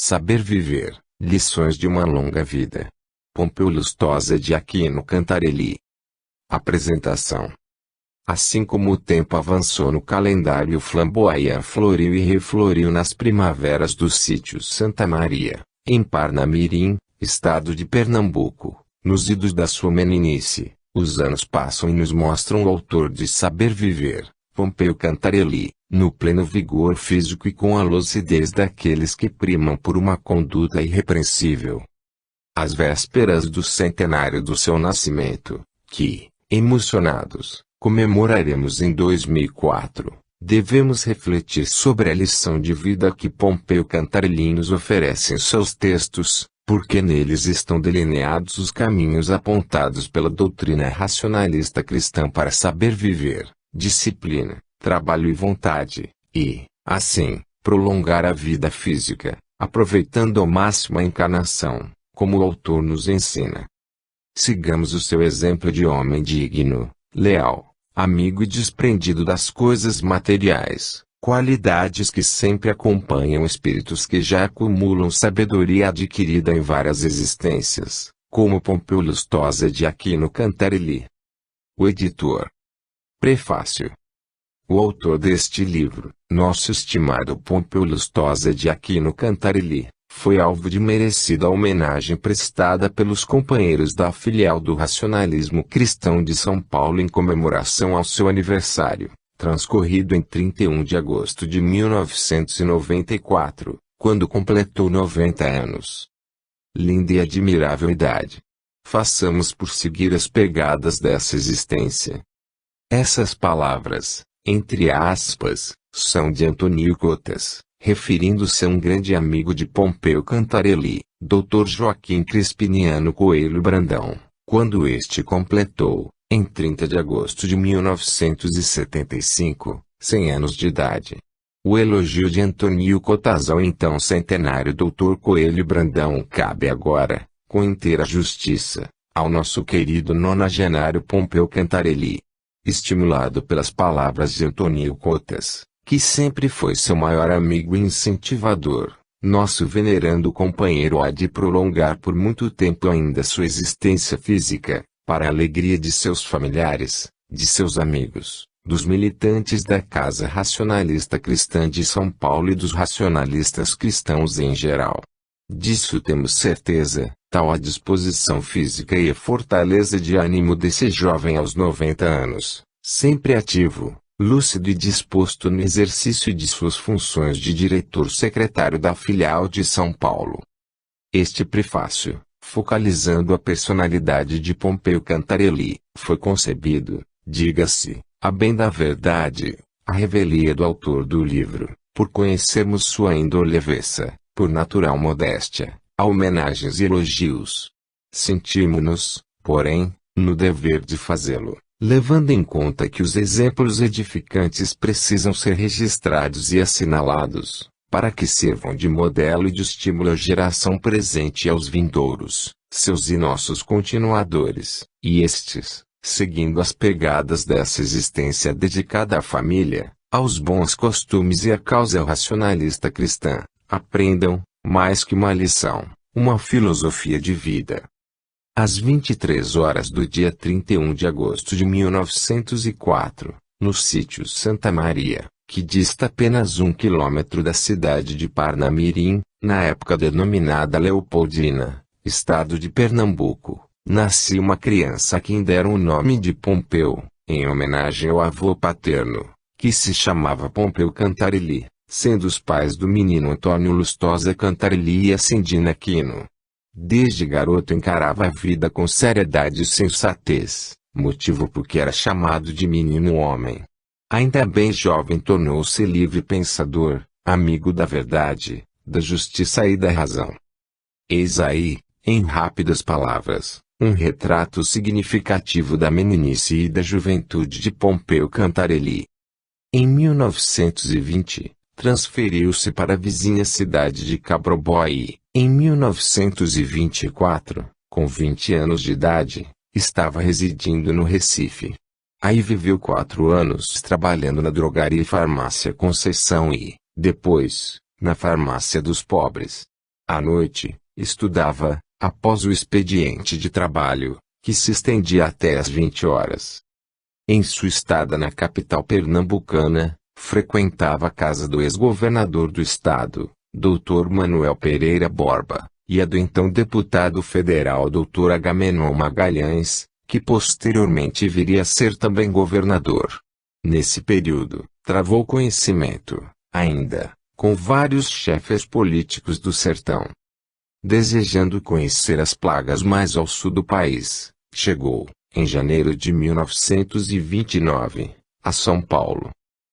Saber viver, lições de uma longa vida. Pompeu Lustosa de Aquino Cantarelli. Apresentação. Assim como o tempo avançou no calendário, o flamboyant floriu e refloriu nas primaveras do sítio Santa Maria, em Parnamirim, estado de Pernambuco, nos idos da sua meninice. Os anos passam e nos mostram o autor de Saber Viver, Pompeu Cantarelli, no pleno vigor físico e com a lucidez daqueles que primam por uma conduta irrepreensível. Às vésperas do centenário do seu nascimento, que, emocionados, comemoraremos em 2004, devemos refletir sobre a lição de vida que Pompeu Cantarelli nos oferece em seus textos, porque neles estão delineados os caminhos apontados pela doutrina racionalista cristã para saber viver, disciplina, trabalho e vontade, e, assim, prolongar a vida física, aproveitando ao máximo a encarnação, como o autor nos ensina. Sigamos o seu exemplo de homem digno, leal, amigo e desprendido das coisas materiais, qualidades que sempre acompanham espíritos que já acumulam sabedoria adquirida em várias existências, como Pompeu Lustosa de Aquino Cantarelli. O editor. Prefácio. O autor deste livro, nosso estimado Pompeu Lustosa de Aquino Cantarelli, foi alvo de merecida homenagem prestada pelos companheiros da filial do Racionalismo Cristão de São Paulo em comemoração ao seu aniversário, transcorrido em 31 de agosto de 1994, quando completou 90 anos. Linda e admirável idade. Façamos por seguir as pegadas dessa existência. Essas palavras, entre aspas, são de Antônio Cotas, referindo-se a um grande amigo de Pompeu Cantarelli, Dr. Joaquim Crispiniano Coelho Brandão, quando este completou, em 30 de agosto de 1975, 100 anos de idade. O elogio de Antônio Cotas ao então centenário Dr. Coelho Brandão cabe agora, com inteira justiça, ao nosso querido nonagenário Pompeu Cantarelli. Estimulado pelas palavras de Antônio Cotas, que sempre foi seu maior amigo e incentivador, nosso venerando companheiro há de prolongar por muito tempo ainda sua existência física, para a alegria de seus familiares, de seus amigos, dos militantes da Casa Racionalista Cristã de São Paulo e dos racionalistas cristãos em geral. Disso temos certeza, tal a disposição física e a fortaleza de ânimo desse jovem aos 90 anos, sempre ativo, lúcido e disposto no exercício de suas funções de diretor-secretário da filial de São Paulo. Este prefácio, focalizando a personalidade de Pompeu Cantarelli, foi concebido, diga-se, a bem da verdade, à revelia do autor do livro, por conhecermos sua índole avessa, por natural modéstia, a homenagens e elogios. Sentimos-nos, porém, no dever de fazê-lo, levando em conta que os exemplos edificantes precisam ser registrados e assinalados, para que sirvam de modelo e de estímulo à geração presente e aos vindouros, seus e nossos continuadores, e estes, seguindo as pegadas dessa existência dedicada à família, aos bons costumes e à causa racionalista cristã, aprendam, mais que uma lição, uma filosofia de vida. Às 23 horas do dia 31 de agosto de 1904, no sítio Santa Maria, que dista apenas 1 quilômetro da cidade de Parnamirim, na época denominada Leopoldina, estado de Pernambuco, nascia uma criança a quem deram o nome de Pompeu, em homenagem ao avô paterno, que se chamava Pompeu Cantarelli, sendo os pais do menino Antônio Lustosa Cantarelli e Acindina Aquino. Desde garoto encarava a vida com seriedade e sensatez, motivo por que era chamado de menino homem. Ainda bem jovem tornou-se livre pensador, amigo da verdade, da justiça e da razão. Eis aí, em rápidas palavras, um retrato significativo da meninice e da juventude de Pompeu Cantarelli. Em 1920, transferiu-se para a vizinha cidade de Cabrobó e, em 1924, com 20 anos de idade, estava residindo no Recife. Aí viveu 4 anos trabalhando na drogaria e farmácia Conceição e, depois, na farmácia dos pobres. À noite, estudava, após o expediente de trabalho, que se estendia até às 20 horas. Em sua estada na capital pernambucana, frequentava a casa do ex-governador do estado, Dr. Manuel Pereira Borba, e a do então deputado federal Dr. Agamenon Magalhães, que posteriormente viria a ser também governador. Nesse período, travou conhecimento, ainda, com vários chefes políticos do sertão. Desejando conhecer as plagas mais ao sul do país, chegou, em janeiro de 1929, a São Paulo.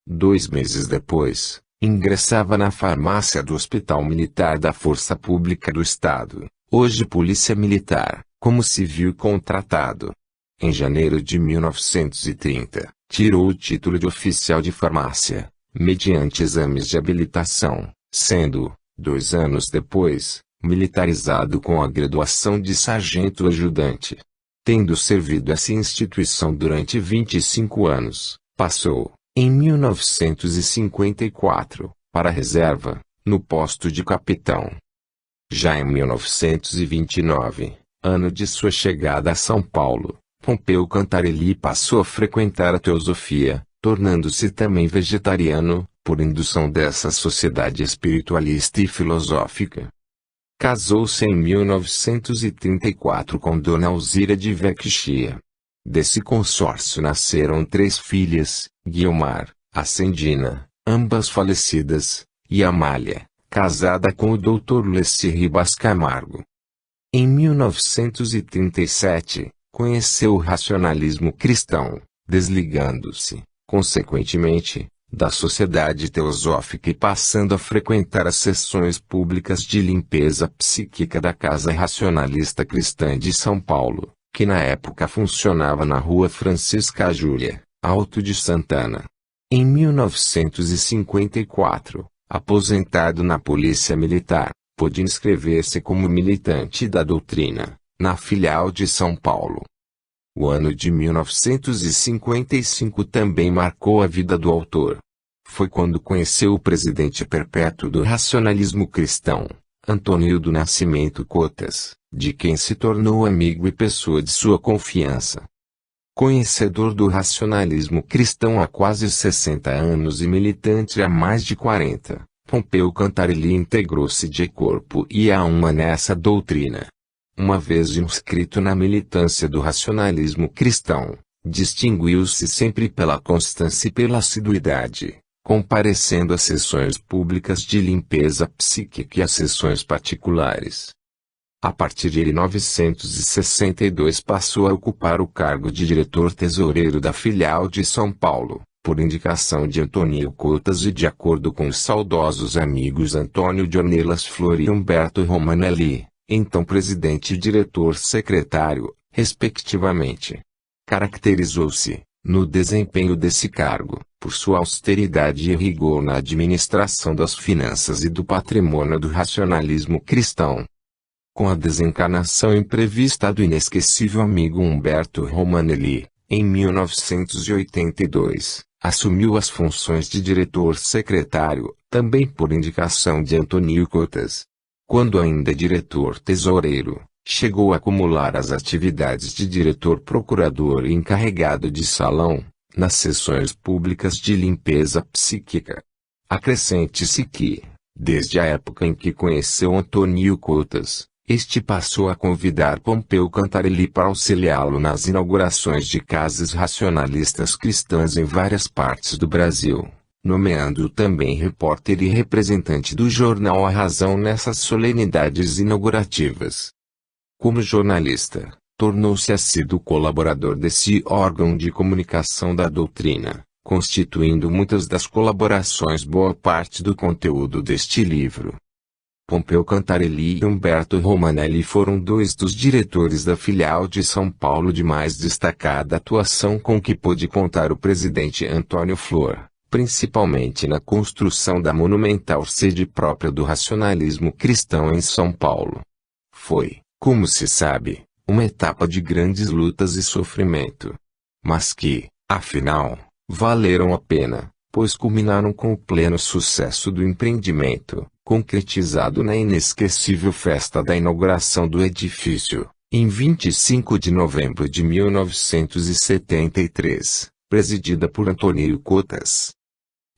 2 meses depois, ingressava na farmácia do Hospital Militar da Força Pública do Estado, hoje Polícia Militar, como civil contratado. Em janeiro de 1930, tirou o título de oficial de farmácia, mediante exames de habilitação, sendo, 2 anos depois, militarizado com a graduação de sargento ajudante. Tendo servido essa instituição durante 25 anos, passou, em 1954, para a reserva, no posto de capitão. Já em 1929, ano de sua chegada a São Paulo, Pompeu Cantarelli passou a frequentar a teosofia, tornando-se também vegetariano, por indução dessa sociedade espiritualista e filosófica. Casou-se em 1934 com Dona Alzira de Vecchia. Desse consórcio nasceram 3 filhas, Guiomar, Acendina, ambas falecidas, e Amália, casada com o Dr. Leci Ribas Camargo. Em 1937, conheceu o racionalismo cristão, desligando-se, consequentemente, da Sociedade Teosófica e passando a frequentar as sessões públicas de limpeza psíquica da Casa Racionalista Cristã de São Paulo, que na época funcionava na Rua Francisca Júlia, Alto de Santana. Em 1954, aposentado na Polícia Militar, pôde inscrever-se como militante da doutrina, na filial de São Paulo. O ano de 1955 também marcou a vida do autor. Foi quando conheceu o presidente perpétuo do racionalismo cristão, Antônio do Nascimento Cotas, de quem se tornou amigo e pessoa de sua confiança. Conhecedor do racionalismo cristão há quase 60 anos e militante há mais de 40, Pompeu Cantarelli integrou-se de corpo e alma nessa doutrina. Uma vez inscrito na militância do racionalismo cristão, distinguiu-se sempre pela constância e pela assiduidade, comparecendo a sessões públicas de limpeza psíquica e a sessões particulares. A partir de 1962 passou a ocupar o cargo de diretor-tesoureiro da filial de São Paulo, por indicação de Antônio Cotas e de acordo com os saudosos amigos Antônio de Ornelas Flor e Humberto Romanelli, então presidente e diretor-secretário, respectivamente. Caracterizou-se, no desempenho desse cargo, por sua austeridade e rigor na administração das finanças e do patrimônio do racionalismo cristão. Com a desencarnação imprevista do inesquecível amigo Humberto Romanelli, em 1982, assumiu as funções de diretor-secretário, também por indicação de Antônio Cotas. Quando ainda diretor-tesoureiro, chegou a acumular as atividades de diretor-procurador e encarregado de salão, nas sessões públicas de limpeza psíquica. Acrescente-se que, desde a época em que conheceu Antônio Cotas, este passou a convidar Pompeu Cantarelli para auxiliá-lo nas inaugurações de casas racionalistas cristãs em várias partes do Brasil, nomeando-o também repórter e representante do jornal A Razão nessas solenidades inaugurativas. Como jornalista, tornou-se assíduo colaborador desse órgão de comunicação da doutrina, constituindo muitas das colaborações boa parte do conteúdo deste livro. Pompeu Cantarelli e Humberto Romanelli foram 2 dos diretores da filial de São Paulo de mais destacada atuação com que pôde contar o presidente Antônio Flor, principalmente na construção da monumental sede própria do racionalismo cristão em São Paulo. Foi, como se sabe, uma etapa de grandes lutas e sofrimento. Mas que, afinal, valeram a pena, depois culminaram com o pleno sucesso do empreendimento, concretizado na inesquecível festa da inauguração do edifício, em 25 de novembro de 1973, presidida por Antônio Cotas.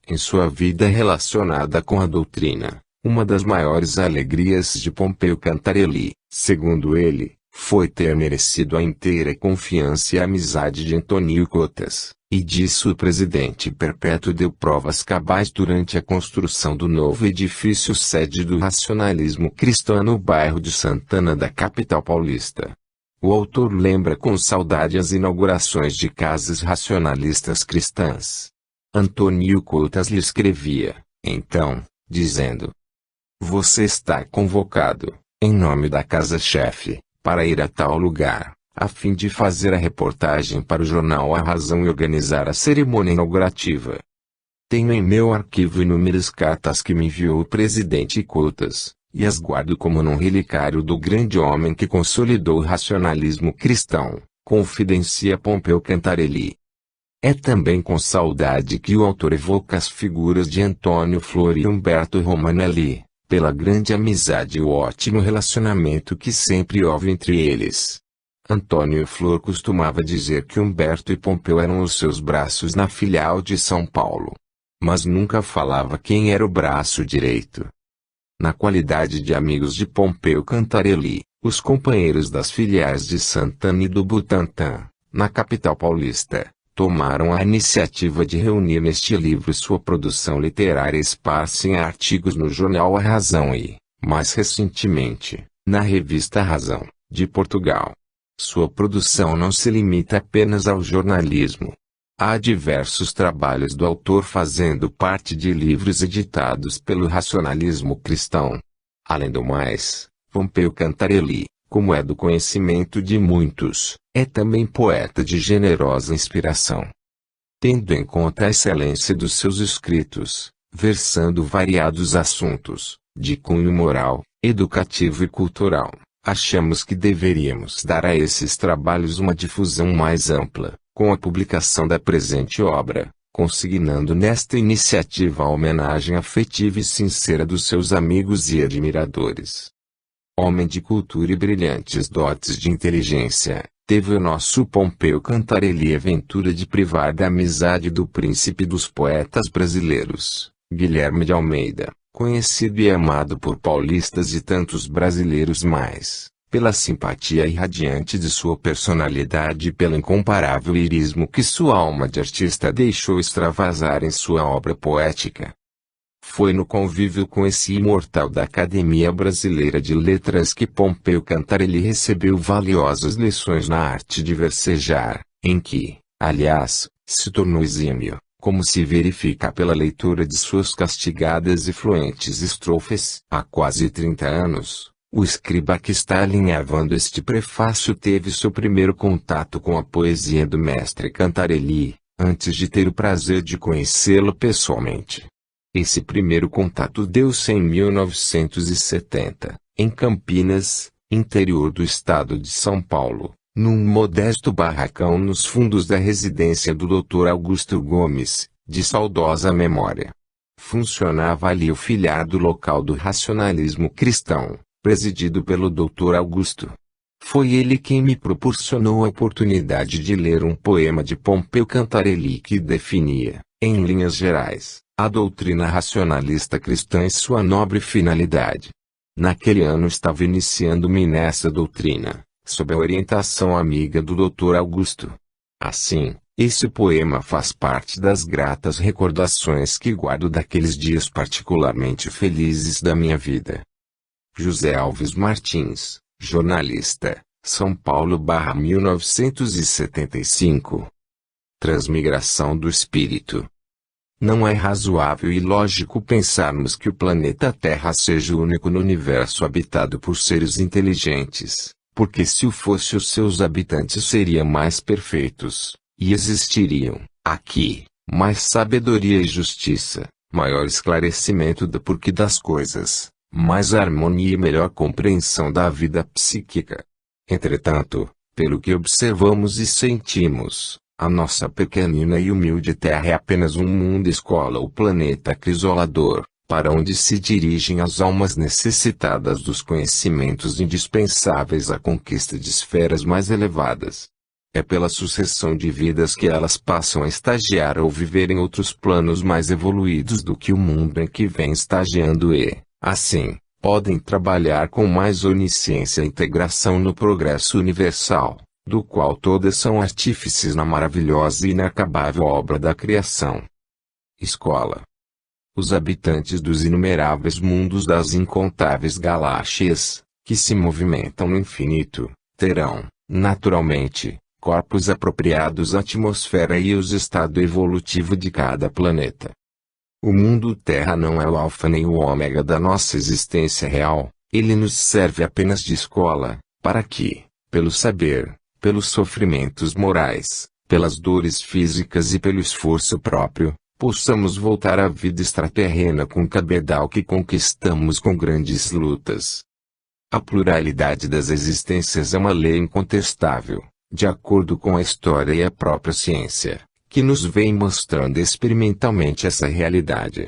Em sua vida relacionada com a doutrina, uma das maiores alegrias de Pompeu Cantarelli, segundo ele, foi ter merecido a inteira confiança e amizade de Antônio Cotas, e disso o presidente perpétuo deu provas cabais durante a construção do novo edifício sede do racionalismo cristão no bairro de Santana da capital paulista. O autor lembra com saudade as inaugurações de casas racionalistas cristãs. Antônio Cotas lhe escrevia, então, dizendo: "Você está convocado, em nome da casa-chefe, para ir a tal lugar, a fim de fazer a reportagem para o jornal A Razão e organizar a cerimônia inaugurativa. Tenho em meu arquivo inúmeras cartas que me enviou o presidente Cotas, e as guardo como num relicário do grande homem que consolidou o racionalismo cristão", confidencia Pompeu Cantarelli. É também com saudade que o autor evoca as figuras de Antônio Flor e Humberto Romanelli, pela grande amizade e o ótimo relacionamento que sempre houve entre eles. Antônio Flor costumava dizer que Humberto e Pompeu eram os seus braços na filial de São Paulo. Mas nunca falava quem era o braço direito. Na qualidade de amigos de Pompeu Cantarelli, os companheiros das filiais de Santana e do Butantã, na capital paulista, tomaram a iniciativa de reunir neste livro sua produção literária esparsa em artigos no jornal A Razão e, mais recentemente, na revista Razão, de Portugal. Sua produção não se limita apenas ao jornalismo. Há diversos trabalhos do autor fazendo parte de livros editados pelo racionalismo cristão. Além do mais, Pompeu Cantarelli, como é do conhecimento de muitos, é também poeta de generosa inspiração. Tendo em conta a excelência dos seus escritos, versando variados assuntos, de cunho moral, educativo e cultural, achamos que deveríamos dar a esses trabalhos uma difusão mais ampla, com a publicação da presente obra, consignando nesta iniciativa a homenagem afetiva e sincera dos seus amigos e admiradores. Homem de cultura e brilhantes dotes de inteligência, teve o nosso Pompeu Cantarelli a ventura de privar da amizade do príncipe dos poetas brasileiros, Guilherme de Almeida, conhecido e amado por paulistas e tantos brasileiros mais, pela simpatia irradiante de sua personalidade e pelo incomparável lirismo que sua alma de artista deixou extravasar em sua obra poética. Foi no convívio com esse imortal da Academia Brasileira de Letras que Pompeu Cantarelli recebeu valiosas lições na arte de versejar, em que, aliás, se tornou exímio, como se verifica pela leitura de suas castigadas e fluentes estrofes. Há quase 30 anos, o escriba que está alinhavando este prefácio teve seu primeiro contato com a poesia do mestre Cantarelli, antes de ter o prazer de conhecê-lo pessoalmente. Esse primeiro contato deu-se em 1970, em Campinas, interior do estado de São Paulo, num modesto barracão nos fundos da residência do Dr. Augusto Gomes, de saudosa memória. Funcionava ali o filiado local do racionalismo cristão, presidido pelo Dr. Augusto. Foi ele quem me proporcionou a oportunidade de ler um poema de Pompeu Cantarelli que definia, em linhas gerais, a doutrina racionalista cristã e sua nobre finalidade. Naquele ano estava iniciando-me nessa doutrina, sob a orientação amiga do Dr. Augusto. Assim, esse poema faz parte das gratas recordações que guardo daqueles dias particularmente felizes da minha vida. José Alves Martins, jornalista, São Paulo/1975. Transmigração do espírito. Não é razoável e lógico pensarmos que o planeta Terra seja o único no universo habitado por seres inteligentes, porque se o fosse os seus habitantes seriam mais perfeitos, e existiriam, aqui, mais sabedoria e justiça, maior esclarecimento do porquê das coisas, mais harmonia e melhor compreensão da vida psíquica. Entretanto, pelo que observamos e sentimos, A nossa pequenina e humilde Terra é apenas um mundo-escola ou planeta crisolador, para onde se dirigem as almas necessitadas dos conhecimentos indispensáveis à conquista de esferas mais elevadas. É pela sucessão de vidas que elas passam a estagiar ou viver em outros planos mais evoluídos do que o mundo em que vem estagiando e, assim, podem trabalhar com mais onisciência e integração no progresso universal, do qual todas são artífices na maravilhosa e inacabável obra da criação. Escola. Os habitantes dos inumeráveis mundos das incontáveis galáxias, que se movimentam no infinito, terão, naturalmente, corpos apropriados à atmosfera e ao estado evolutivo de cada planeta. O mundo Terra não é o alfa nem o ômega da nossa existência real, ele nos serve apenas de escola, para que, pelo saber, pelos sofrimentos morais, pelas dores físicas e pelo esforço próprio, possamos voltar à vida extraterrena com o cabedal que conquistamos com grandes lutas. A pluralidade das existências é uma lei incontestável, de acordo com a história e a própria ciência, que nos vem mostrando experimentalmente essa realidade.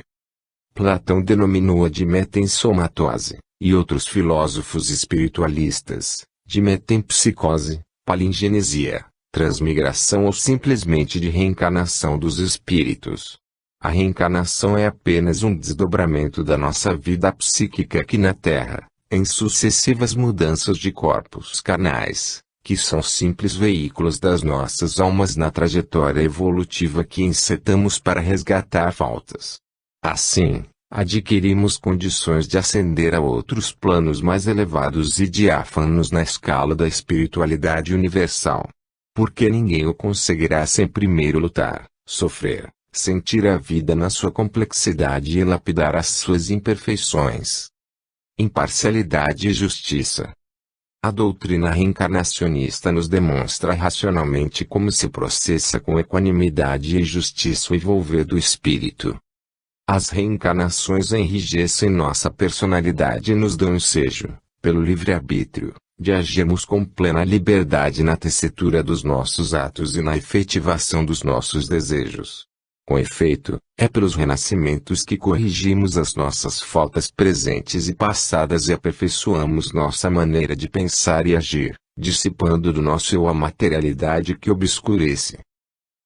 Platão denominou-a de metensomatose, e outros filósofos espiritualistas, de metempsicose, palingenesia, transmigração ou simplesmente de reencarnação dos espíritos. A reencarnação é apenas um desdobramento da nossa vida psíquica aqui na Terra, em sucessivas mudanças de corpos carnais, que são simples veículos das nossas almas na trajetória evolutiva que encetamos para resgatar faltas. Assim, adquirimos condições de ascender a outros planos mais elevados e diáfanos na escala da espiritualidade universal. Porque ninguém o conseguirá sem primeiro lutar, sofrer, sentir a vida na sua complexidade e lapidar as suas imperfeições. Imparcialidade e justiça. A doutrina reencarnacionista nos demonstra racionalmente como se processa com equanimidade e justiça o envolver do espírito. As reencarnações enrijecem nossa personalidade e nos dão ensejo, pelo livre-arbítrio, de agirmos com plena liberdade na tessitura dos nossos atos e na efetivação dos nossos desejos. Com efeito, é pelos renascimentos que corrigimos as nossas faltas presentes e passadas e aperfeiçoamos nossa maneira de pensar e agir, dissipando do nosso eu a materialidade que obscurece.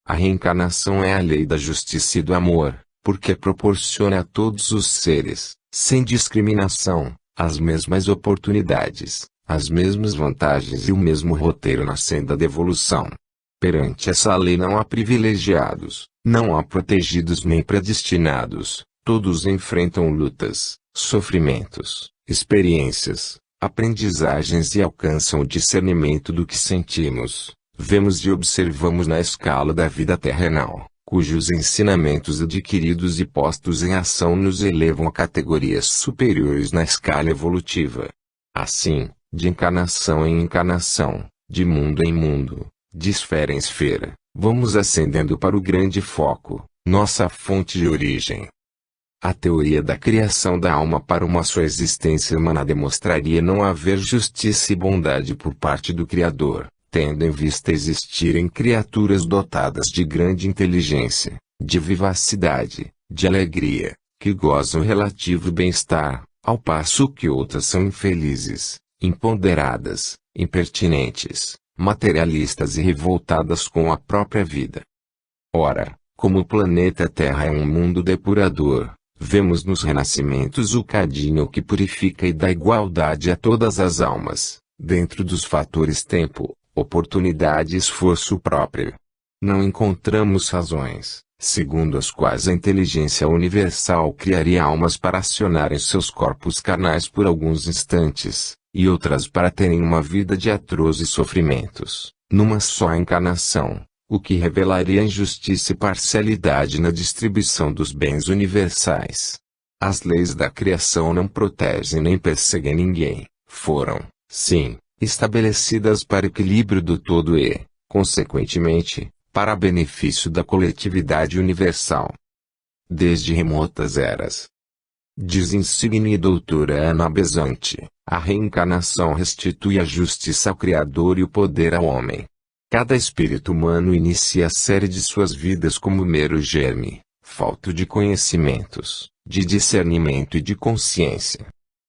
A reencarnação é a lei da justiça e do amor, porque proporciona a todos os seres, sem discriminação, as mesmas oportunidades, as mesmas vantagens e o mesmo roteiro na senda da evolução. Perante essa lei não há privilegiados, não há protegidos nem predestinados, todos enfrentam lutas, sofrimentos, experiências, aprendizagens e alcançam o discernimento do que sentimos, vemos e observamos na escala da vida terrenal, cujos ensinamentos adquiridos e postos em ação nos elevam a categorias superiores na escala evolutiva. Assim, de encarnação em encarnação, de mundo em mundo, de esfera em esfera, vamos ascendendo para o grande foco, nossa fonte de origem. A teoria da criação da alma para uma só existência humana demonstraria não haver justiça e bondade por parte do Criador, tendo em vista existirem criaturas dotadas de grande inteligência, de vivacidade, de alegria, que gozam relativo bem-estar, ao passo que outras são infelizes, imponderadas, impertinentes, materialistas e revoltadas com a própria vida. Ora, como o planeta Terra é um mundo depurador, vemos nos renascimentos o cadinho que purifica e dá igualdade a todas as almas, dentro dos fatores tempo, oportunidade e esforço próprio. Não encontramos razões, segundo as quais a inteligência universal criaria almas para acionarem seus corpos carnais por alguns instantes, e outras para terem uma vida de atrozes sofrimentos, numa só encarnação, o que revelaria injustiça e parcialidade na distribuição dos bens universais. As leis da criação não protegem nem perseguem ninguém, foram, sim, estabelecidas para equilíbrio do todo e, consequentemente, para benefício da coletividade universal. Desde remotas eras. Diz insigne doutora Ana Besante, a reencarnação restitui a justiça ao Criador e o poder ao homem. Cada espírito humano inicia a série de suas vidas como mero germe, falto de conhecimentos, de discernimento e de consciência.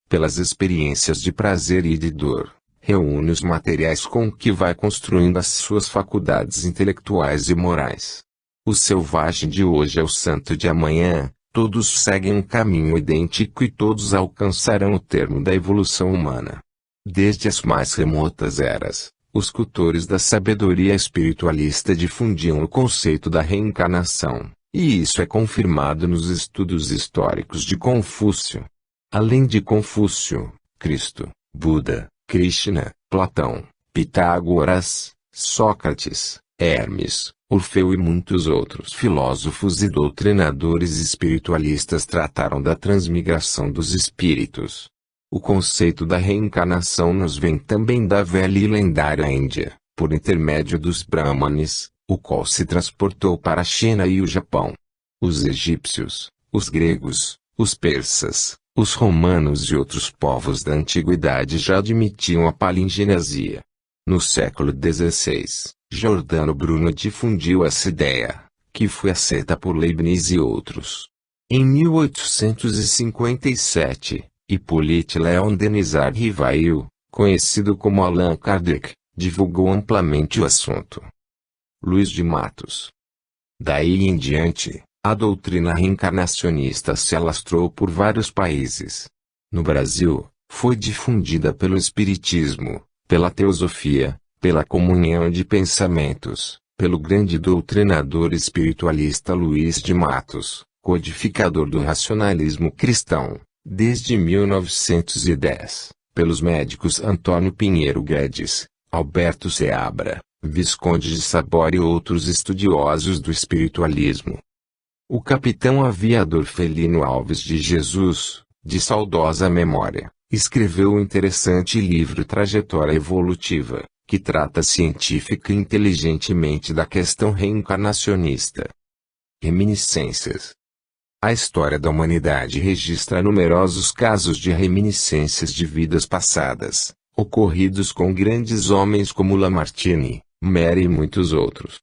Pelas experiências de prazer e de dor, reúne os materiais com que vai construindo as suas faculdades intelectuais e morais. O selvagem de hoje é o santo de amanhã, todos seguem um caminho idêntico e todos alcançarão o termo da evolução humana. Desde as mais remotas eras, os cultores da sabedoria espiritualista difundiam o conceito da reencarnação, e isso é confirmado nos estudos históricos de Confúcio. Além de Confúcio, Cristo, Buda, Krishna, Platão, Pitágoras, Sócrates, Hermes, Orfeu e muitos outros filósofos e doutrinadores espiritualistas trataram da transmigração dos espíritos. O conceito da reencarnação nos vem também da velha e lendária Índia, por intermédio dos Brahmanes, o qual se transportou para a China e o Japão. Os egípcios, os gregos, os persas, os romanos e outros povos da antiguidade já admitiam a palingenesia. No século XVI, Giordano Bruno difundiu essa ideia, que foi aceita por Leibniz e outros. Em 1857, Hippolyte Léon Denisard Rivail, conhecido como Allan Kardec, divulgou amplamente o assunto. Luiz de Matos. Daí em diante, a doutrina reencarnacionista se alastrou por vários países. No Brasil, foi difundida pelo Espiritismo, pela Teosofia, pela Comunhão de Pensamentos, pelo grande doutrinador espiritualista Luiz de Matos, codificador do racionalismo cristão, desde 1910, pelos médicos Antônio Pinheiro Guedes, Alberto Seabra, Visconde de Sabor e outros estudiosos do espiritualismo. O capitão aviador Felino Alves de Jesus, de saudosa memória, escreveu o interessante livro Trajetória Evolutiva, que trata científica e inteligentemente da questão reencarnacionista. Reminiscências. A história da humanidade registra numerosos casos de reminiscências de vidas passadas, ocorridos com grandes homens como Lamartine, Mary e muitos outros.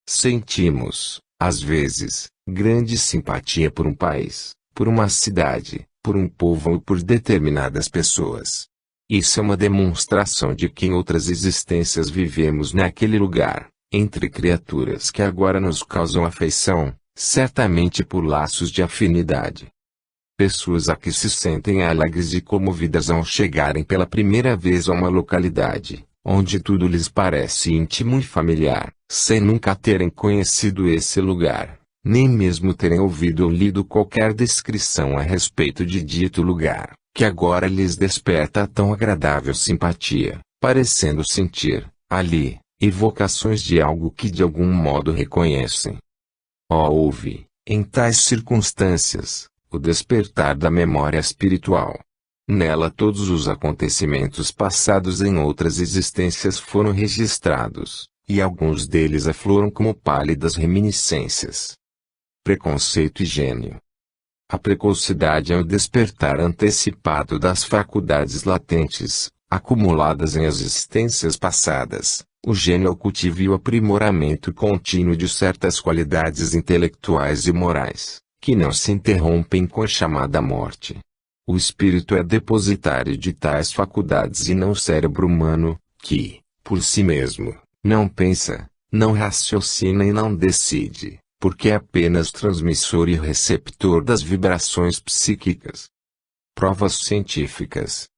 Sentimos, às vezes, grande simpatia por um país, por uma cidade, por um povo ou por determinadas pessoas. Isso é uma demonstração de que em outras existências vivemos naquele lugar, entre criaturas que agora nos causam afeição, certamente por laços de afinidade. Pessoas a que se sentem alegres e comovidas ao chegarem pela primeira vez a uma localidade, onde tudo lhes parece íntimo e familiar, sem nunca terem conhecido esse lugar, nem mesmo terem ouvido ou lido qualquer descrição a respeito de dito lugar, que agora lhes desperta tão agradável simpatia, parecendo sentir, ali, evocações de algo que de algum modo reconhecem. Houve, em tais circunstâncias, o despertar da memória espiritual. Nela todos os acontecimentos passados em outras existências foram registrados, e alguns deles afloram como pálidas reminiscências. Preconceito e gênio. A precocidade é o despertar antecipado das faculdades latentes, acumuladas em existências passadas. O gênio é o cultivo e o aprimoramento contínuo de certas qualidades intelectuais e morais, que não se interrompem com a chamada morte. O espírito é depositário de tais faculdades e não o cérebro humano, que, por si mesmo, não pensa, não raciocina e não decide, porque é apenas transmissor e receptor das vibrações psíquicas. Provas científicas.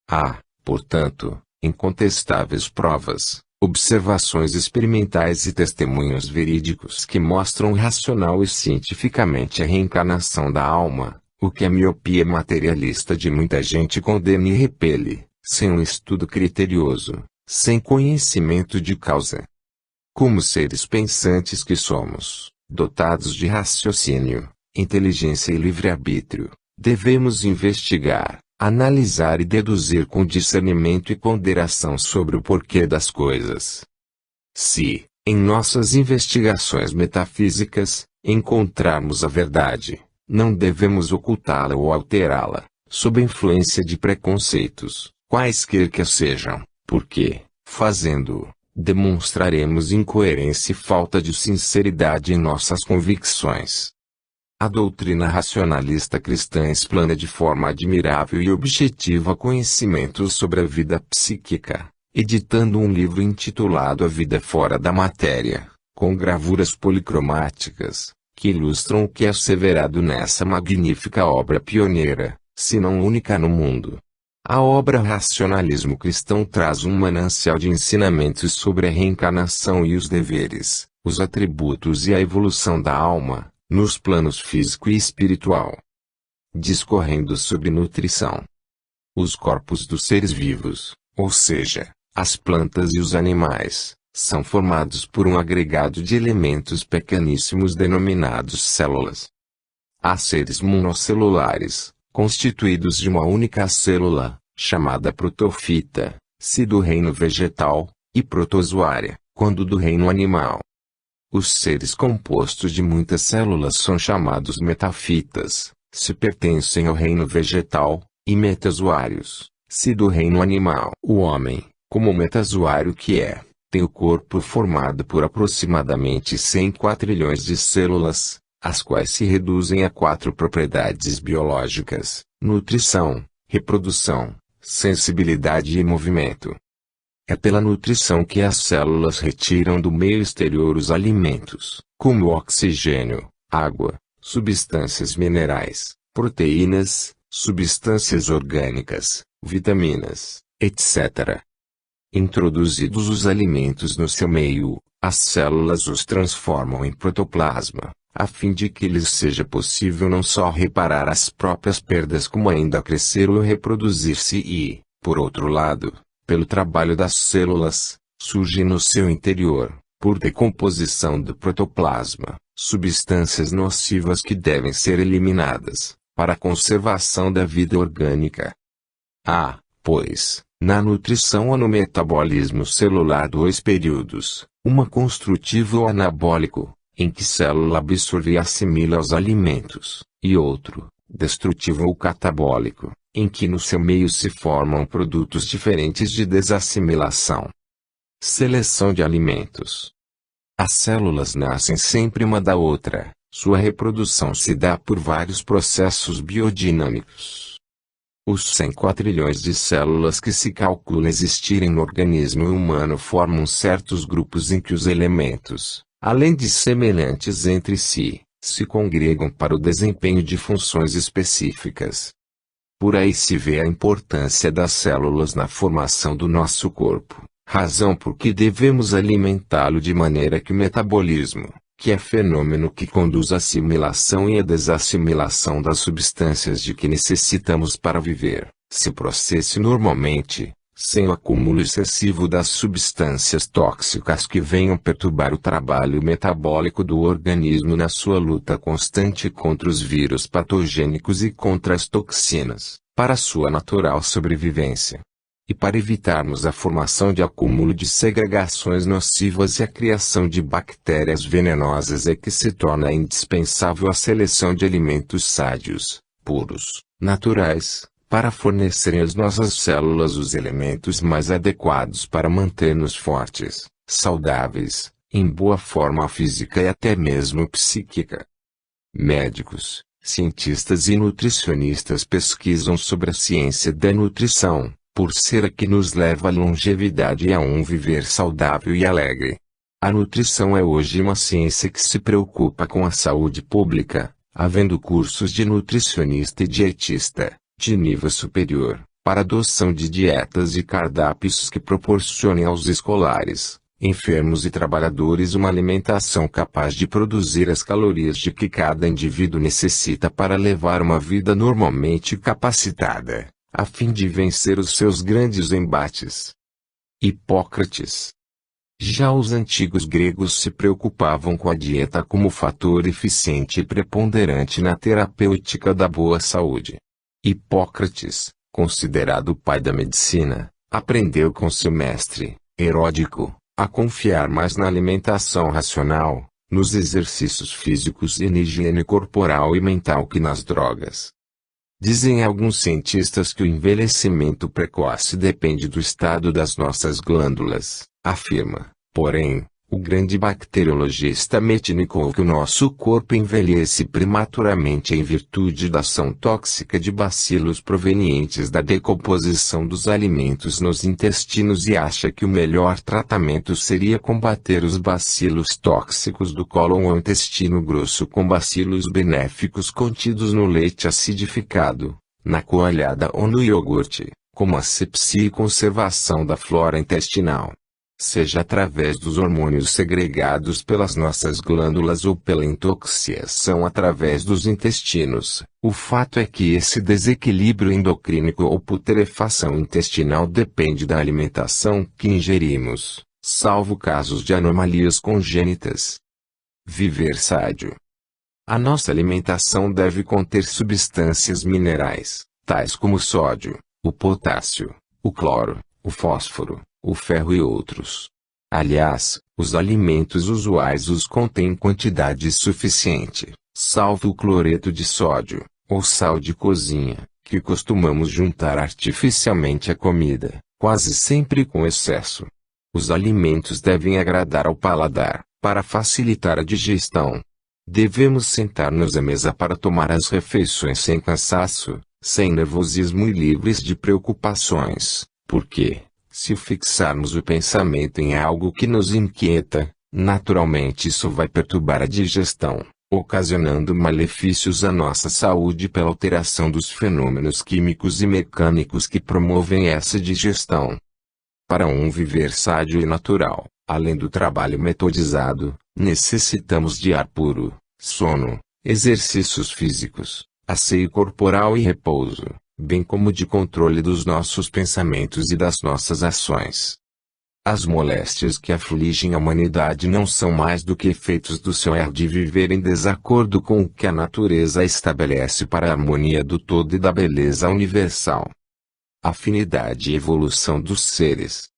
Há, portanto, incontestáveis provas, observações experimentais e testemunhos verídicos que mostram racional e cientificamente a reencarnação da alma, o que a miopia materialista de muita gente condena e repele, sem um estudo criterioso, sem conhecimento de causa. Como seres pensantes que somos, dotados de raciocínio, inteligência e livre-arbítrio, devemos investigar, analisar e deduzir com discernimento e ponderação sobre o porquê das coisas. Se, em nossas investigações metafísicas, encontrarmos a verdade, não devemos ocultá-la ou alterá-la, sob influência de preconceitos, quaisquer que sejam, porque, fazendo-o, demonstraremos incoerência e falta de sinceridade em nossas convicções. A doutrina racionalista cristã explana de forma admirável e objetiva conhecimentos sobre a vida psíquica, editando um livro intitulado A Vida Fora da Matéria, com gravuras policromáticas, que ilustram o que é asseverado nessa magnífica obra pioneira, se não única no mundo. A obra Racionalismo Cristão traz um manancial de ensinamentos sobre a reencarnação e os deveres, os atributos e a evolução da alma, nos planos físico e espiritual. Discorrendo sobre nutrição. Os corpos dos seres vivos, ou seja, as plantas e os animais, são formados por um agregado de elementos pequeníssimos denominados células. Há seres monocelulares, constituídos de uma única célula, chamada protofita, se do reino vegetal, e protozoária, quando do reino animal. Os seres compostos de muitas células são chamados metafitas, se pertencem ao reino vegetal, e metazoários, se do reino animal. O homem, como metazoário que é, tem o corpo formado por aproximadamente 100 quatrilhões de células, as quais se reduzem a 4 propriedades biológicas: nutrição, reprodução, sensibilidade e movimento. É pela nutrição que as células retiram do meio exterior os alimentos, como oxigênio, água, substâncias minerais, proteínas, substâncias orgânicas, vitaminas, etc. Introduzidos os alimentos no seu meio, as células os transformam em protoplasma, a fim de que lhes seja possível não só reparar as próprias perdas como ainda crescer ou reproduzir-se e, por outro lado, pelo trabalho das células, surgem no seu interior, por decomposição do protoplasma, substâncias nocivas que devem ser eliminadas, para a conservação da vida orgânica. Há, pois, na nutrição ou no metabolismo celular 2 períodos, uma construtivo ou anabólico, em que célula absorve e assimila os alimentos, e outro, destrutivo ou catabólico, em que no seu meio se formam produtos diferentes de desassimilação. Seleção de alimentos. As células nascem sempre uma da outra, sua reprodução se dá por vários processos biodinâmicos. Os 100 quatrilhões de células que se calcula existirem no organismo humano formam certos grupos em que os elementos, além de semelhantes entre si, se congregam para o desempenho de funções específicas. Por aí se vê a importância das células na formação do nosso corpo, razão por que devemos alimentá-lo de maneira que o metabolismo, que é fenômeno que conduz à assimilação e à desassimilação das substâncias de que necessitamos para viver, se processe normalmente, sem o acúmulo excessivo das substâncias tóxicas que venham perturbar o trabalho metabólico do organismo na sua luta constante contra os vírus patogênicos e contra as toxinas, para sua natural sobrevivência. E para evitarmos a formação de acúmulo de segregações nocivas e a criação de bactérias venenosas é que se torna indispensável a seleção de alimentos sádios, puros, naturais, para fornecerem às nossas células os elementos mais adequados para manter-nos fortes, saudáveis, em boa forma física e até mesmo psíquica. Médicos, cientistas e nutricionistas pesquisam sobre a ciência da nutrição, por ser a que nos leva à longevidade e a um viver saudável e alegre. A nutrição é hoje uma ciência que se preocupa com a saúde pública, havendo cursos de nutricionista e dietista, de nível superior, para adoção de dietas e cardápios que proporcionem aos escolares, enfermos e trabalhadores uma alimentação capaz de produzir as calorias de que cada indivíduo necessita para levar uma vida normalmente capacitada, a fim de vencer os seus grandes embates. Hipócrates. Já os antigos gregos se preocupavam com a dieta como fator eficiente e preponderante na terapêutica da boa saúde. Hipócrates, considerado o pai da medicina, aprendeu com seu mestre, Heródico, a confiar mais na alimentação racional, nos exercícios físicos e na higiene corporal e mental que nas drogas. Dizem alguns cientistas que o envelhecimento precoce depende do estado das nossas glândulas, Afirma, porém, o grande bacteriologista Metchnikoff que o nosso corpo envelhece prematuramente em virtude da ação tóxica de bacilos provenientes da decomposição dos alimentos nos intestinos e acha que o melhor tratamento seria combater os bacilos tóxicos do cólon ou intestino grosso com bacilos benéficos contidos no leite acidificado, na coalhada ou no iogurte, como a asepsia e conservação da flora intestinal. Seja através dos hormônios segregados pelas nossas glândulas ou pela intoxicação através dos intestinos, o fato é que esse desequilíbrio endocrínico ou putrefação intestinal depende da alimentação que ingerimos, salvo casos de anomalias congênitas. Viver sádio. A nossa alimentação deve conter substâncias minerais, tais como o sódio, o potássio, o cloro, o fósforo, o ferro e outros. Aliás, os alimentos usuais os contêm em quantidade suficiente, salvo o cloreto de sódio, ou sal de cozinha, que costumamos juntar artificialmente à comida, quase sempre com excesso. Os alimentos devem agradar ao paladar, para facilitar a digestão. Devemos sentar-nos à mesa para tomar as refeições sem cansaço, sem nervosismo e livres de preocupações, porque, se fixarmos o pensamento em algo que nos inquieta, naturalmente isso vai perturbar a digestão, ocasionando malefícios à nossa saúde pela alteração dos fenômenos químicos e mecânicos que promovem essa digestão. Para um viver sádio e natural, além do trabalho metodizado, necessitamos de ar puro, sono, exercícios físicos, asseio corporal e repouso, bem como de controle dos nossos pensamentos e das nossas ações. As moléstias que afligem a humanidade não são mais do que efeitos do seu erro de viver em desacordo com o que a natureza estabelece para a harmonia do todo e da beleza universal. Afinidade e evolução dos seres.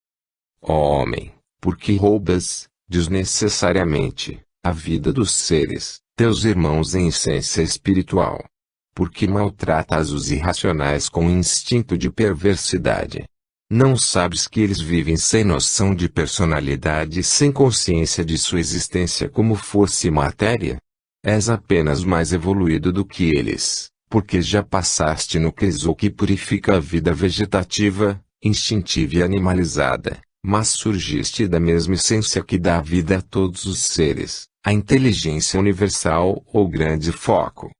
Ó homem, por que roubas, desnecessariamente, a vida dos seres, teus irmãos em essência espiritual? Porque maltratas os irracionais com um instinto de perversidade. Não sabes que eles vivem sem noção de personalidade e sem consciência de sua existência como força e matéria? És apenas mais evoluído do que eles, porque já passaste no queso que purifica a vida vegetativa, instintiva e animalizada, mas surgiste da mesma essência que dá vida a todos os seres, a inteligência universal ou grande foco.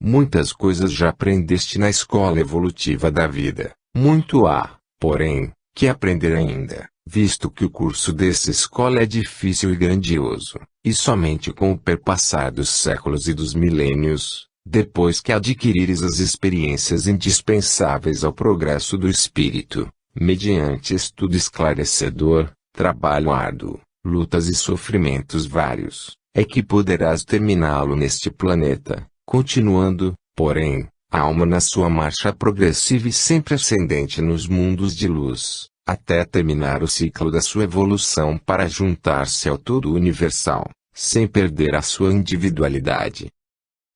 Muitas coisas já aprendeste na escola evolutiva da vida, muito há, porém, que aprender ainda, visto que o curso dessa escola é difícil e grandioso, e somente com o perpassar dos séculos e dos milênios, depois que adquirires as experiências indispensáveis ao progresso do espírito, mediante estudo esclarecedor, trabalho árduo, lutas e sofrimentos vários, é que poderás terminá-lo neste planeta. Continuando, porém, a alma na sua marcha progressiva e sempre ascendente nos mundos de luz, até terminar o ciclo da sua evolução para juntar-se ao todo universal, sem perder a sua individualidade.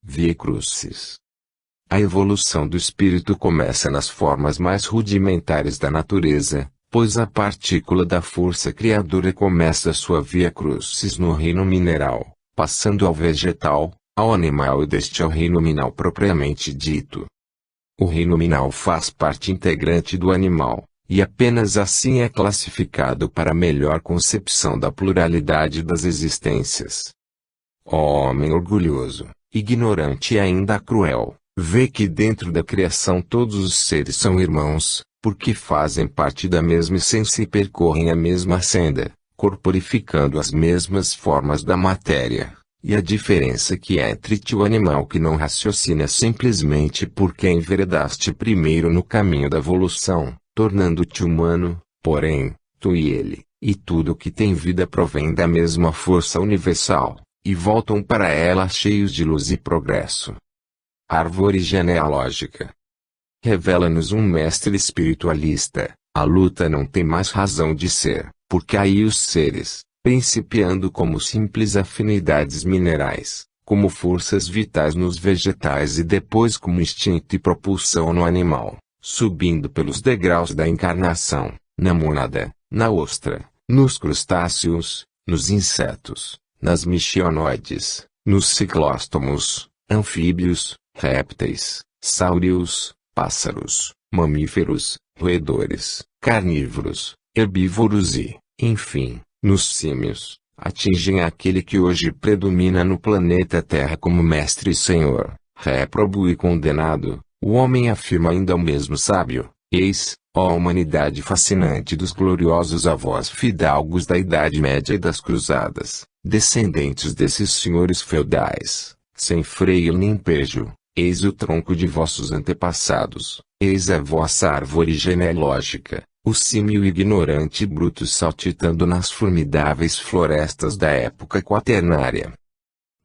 Via Crucis. A evolução do espírito começa nas formas mais rudimentares da natureza, pois a partícula da força criadora começa sua via Crucis no reino mineral, passando ao vegetal, ao animal e deste ao reino minal propriamente dito. O reino minal faz parte integrante do animal, e apenas assim é classificado para melhor concepção da pluralidade das existências. Ó homem orgulhoso, ignorante e ainda cruel, vê que dentro da criação todos os seres são irmãos, porque fazem parte da mesma essência e percorrem a mesma senda, corporificando as mesmas formas da matéria. E a diferença que há entre ti e o animal que não raciocina simplesmente porque enveredaste primeiro no caminho da evolução, tornando-te humano, porém, tu e ele, e tudo que tem vida provém da mesma força universal, e voltam para ela cheios de luz e progresso. Árvore genealógica. Revela-nos um mestre espiritualista, a luta não tem mais razão de ser, porque aí os seres, principiando como simples afinidades minerais, como forças vitais nos vegetais e depois como instinto e propulsão no animal, subindo pelos degraus da encarnação, na mônada, na ostra, nos crustáceos, nos insetos, nas michionoides, nos ciclóstomos, anfíbios, répteis, sáureos, pássaros, mamíferos, roedores, carnívoros, herbívoros e, enfim, nos símios, atingem aquele que hoje predomina no planeta Terra como mestre e senhor, réprobo e condenado. O homem afirma ainda o mesmo sábio: eis, ó humanidade fascinante dos gloriosos avós fidalgos da Idade Média e das Cruzadas, descendentes desses senhores feudais, sem freio nem pejo, eis o tronco de vossos antepassados, eis a vossa árvore genealógica, o símio ignorante e bruto saltitando nas formidáveis florestas da época quaternária.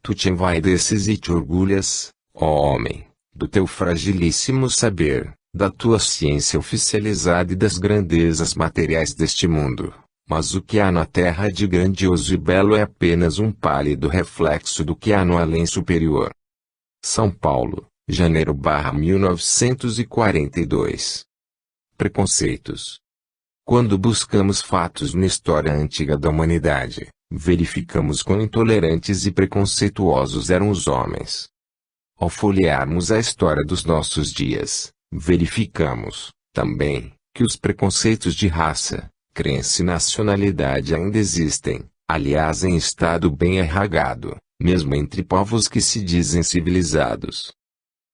Tu te envaideces e te orgulhas, ó homem, do teu fragilíssimo saber, da tua ciência oficializada e das grandezas materiais deste mundo, mas o que há na terra de grandioso e belo é apenas um pálido reflexo do que há no além superior. São Paulo, janeiro/1942. Preconceitos. Quando buscamos fatos na história antiga da humanidade, verificamos quão intolerantes e preconceituosos eram os homens. Ao folhearmos a história dos nossos dias, verificamos, também, que os preconceitos de raça, crença e nacionalidade ainda existem, aliás em estado bem arraigado, mesmo entre povos que se dizem civilizados.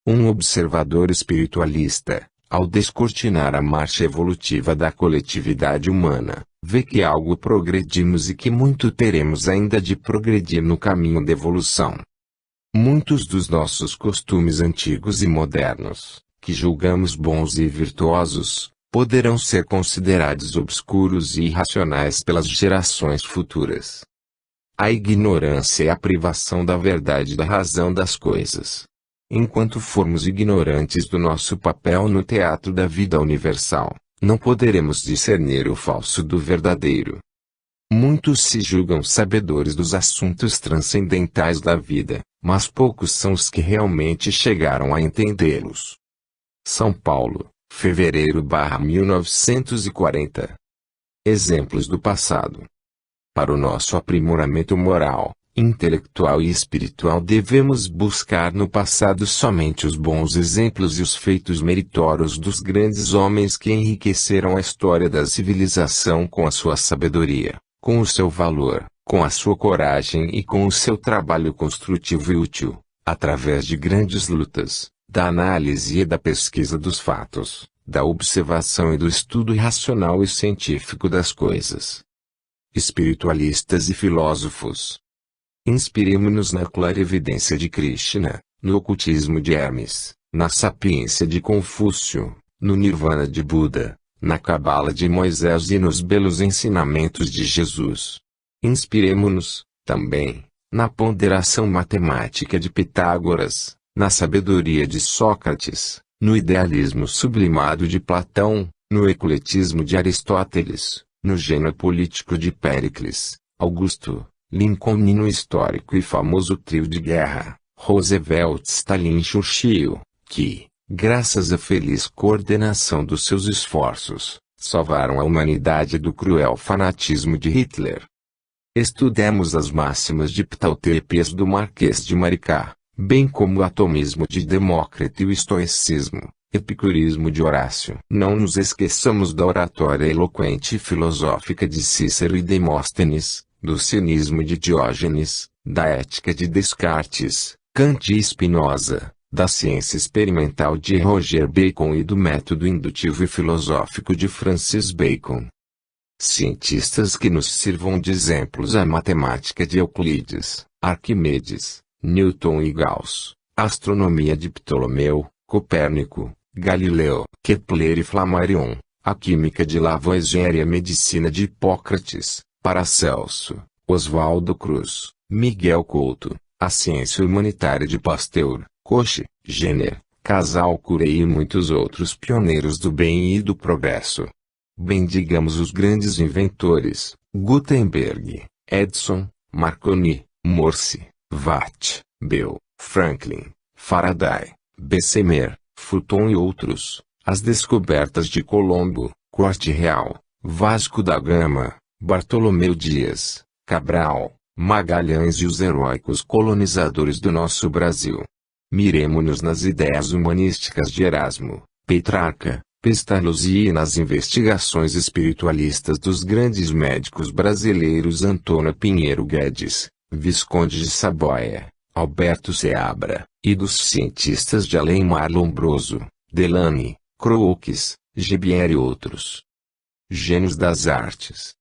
Um observador espiritualista, ao descortinar a marcha evolutiva da coletividade humana, vê que algo progredimos e que muito teremos ainda de progredir no caminho da evolução. Muitos dos nossos costumes antigos e modernos, que julgamos bons e virtuosos, poderão ser considerados obscuros e irracionais pelas gerações futuras. A ignorância é a privação da verdade e da razão das coisas. Enquanto formos ignorantes do nosso papel no teatro da vida universal, não poderemos discernir o falso do verdadeiro. Muitos se julgam sabedores dos assuntos transcendentais da vida, mas poucos são os que realmente chegaram a entendê-los. São Paulo, fevereiro/1940. Exemplos do passado. Para o nosso aprimoramento moral, intelectual e espiritual devemos buscar no passado somente os bons exemplos e os feitos meritórios dos grandes homens que enriqueceram a história da civilização com a sua sabedoria, com o seu valor, com a sua coragem e com o seu trabalho construtivo e útil, através de grandes lutas, da análise e da pesquisa dos fatos, da observação e do estudo racional e científico das coisas. Espiritualistas e filósofos. Inspiremo-nos na clarividência de Krishna, no ocultismo de Hermes, na sapiência de Confúcio, no nirvana de Buda, na cabala de Moisés e nos belos ensinamentos de Jesus. Inspiremo-nos, também, na ponderação matemática de Pitágoras, na sabedoria de Sócrates, no idealismo sublimado de Platão, no ecletismo de Aristóteles, no gênio político de Péricles, Augusto, Lincoln e no histórico e famoso trio de guerra, Roosevelt, Stalin e Churchill, que, graças à feliz coordenação dos seus esforços, salvaram a humanidade do cruel fanatismo de Hitler. Estudemos as máximas de Ptolteipes do Marquês de Maricá, bem como o atomismo de Demócrito e o estoicismo, epicurismo de Horácio. Não nos esqueçamos da oratória eloquente e filosófica de Cícero e Demóstenes, do cinismo de Diógenes, da ética de Descartes, Kant e Spinoza, da ciência experimental de Roger Bacon e do método indutivo e filosófico de Francis Bacon. Cientistas que nos sirvam de exemplos a matemática de Euclides, Arquimedes, Newton e Gauss, a astronomia de Ptolomeu, Copérnico, Galileu, Kepler e Flammarion, a química de Lavoisier e a medicina de Hipócrates, Paracelso, Oswaldo Cruz, Miguel Couto, a ciência humanitária de Pasteur, Koch, Jenner, Casal Curey e muitos outros pioneiros do bem e do progresso. Bendigamos os grandes inventores, Gutenberg, Edison, Marconi, Morse, Watt, Bell, Franklin, Faraday, Bessemer, Fulton e outros, as descobertas de Colombo, Corte Real, Vasco da Gama, Bartolomeu Dias, Cabral, Magalhães e os heróicos colonizadores do nosso Brasil. Miremo-nos nas ideias humanísticas de Erasmo, Petrarca, Pestalozzi e nas investigações espiritualistas dos grandes médicos brasileiros Antônio Pinheiro Guedes, Visconde de Saboia, Alberto Seabra, e dos cientistas de além Marlon Brosio, Delany, Crookes, Gibier e outros. Gênios das artes.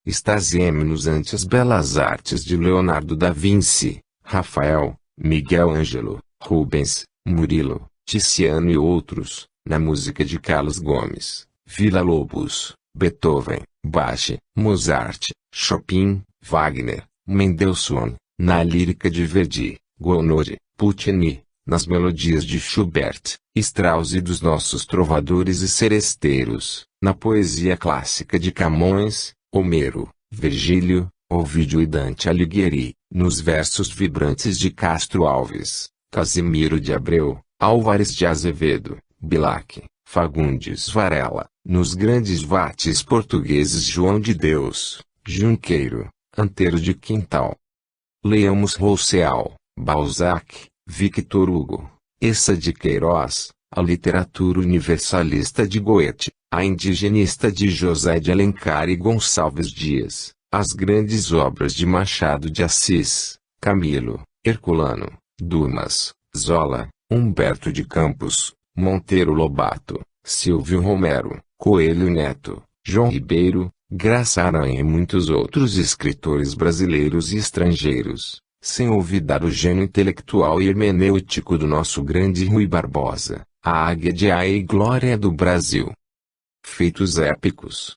Extasiemo-nos ante as belas artes de Leonardo da Vinci, Rafael, Miguel Ângelo, Rubens, Murilo, Tiziano e outros, na música de Carlos Gomes, Villa-Lobos, Beethoven, Bach, Mozart, Chopin, Wagner, Mendelssohn, na lírica de Verdi, Gounod, Puccini, nas melodias de Schubert, Strauss e dos nossos trovadores e seresteiros, na poesia clássica de Camões, Homero, Virgílio, Ovídio e Dante Alighieri, nos versos vibrantes de Castro Alves, Casimiro de Abreu, Álvares de Azevedo, Bilac, Fagundes Varela, nos grandes vates portugueses João de Deus, Junqueiro, Anteiro de Quintal. Leamos Rousseau, Balzac, Victor Hugo, Eça de Queiroz, a literatura universalista de Goethe, a indigenista de José de Alencar e Gonçalves Dias, as grandes obras de Machado de Assis, Camilo, Herculano, Dumas, Zola, Humberto de Campos, Monteiro Lobato, Silvio Romero, Coelho Neto, João Ribeiro, Graça Aranha e muitos outros escritores brasileiros e estrangeiros, sem olvidar o gênio intelectual e hermenêutico do nosso grande Rui Barbosa, a águia de Aia e glória do Brasil. Feitos épicos.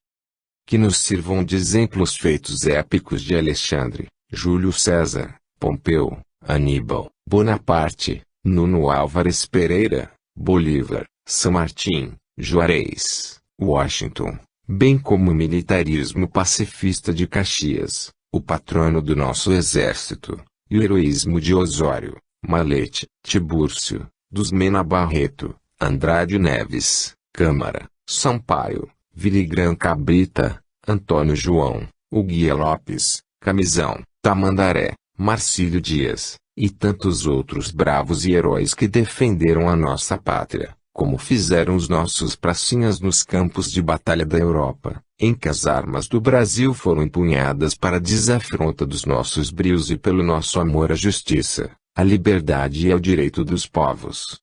Que nos sirvam de exemplos feitos épicos de Alexandre, Júlio César, Pompeu, Aníbal, Bonaparte, Nuno Álvares Pereira, Bolívar, São Martim, Juarez, Washington, bem como o militarismo pacifista de Caxias, o patrono do nosso exército, e o heroísmo de Osório, Malete, Tibúrcio, dos Mena Barreto, Andrade Neves, Câmara, Sampaio, Viligrã Cabrita, Antônio João, Uguia Lopes, Camisão, Tamandaré, Marcílio Dias, e tantos outros bravos e heróis que defenderam a nossa pátria, como fizeram os nossos pracinhas nos campos de batalha da Europa, em que as armas do Brasil foram empunhadas para a desafronta dos nossos brios e pelo nosso amor à justiça, à liberdade e ao direito dos povos.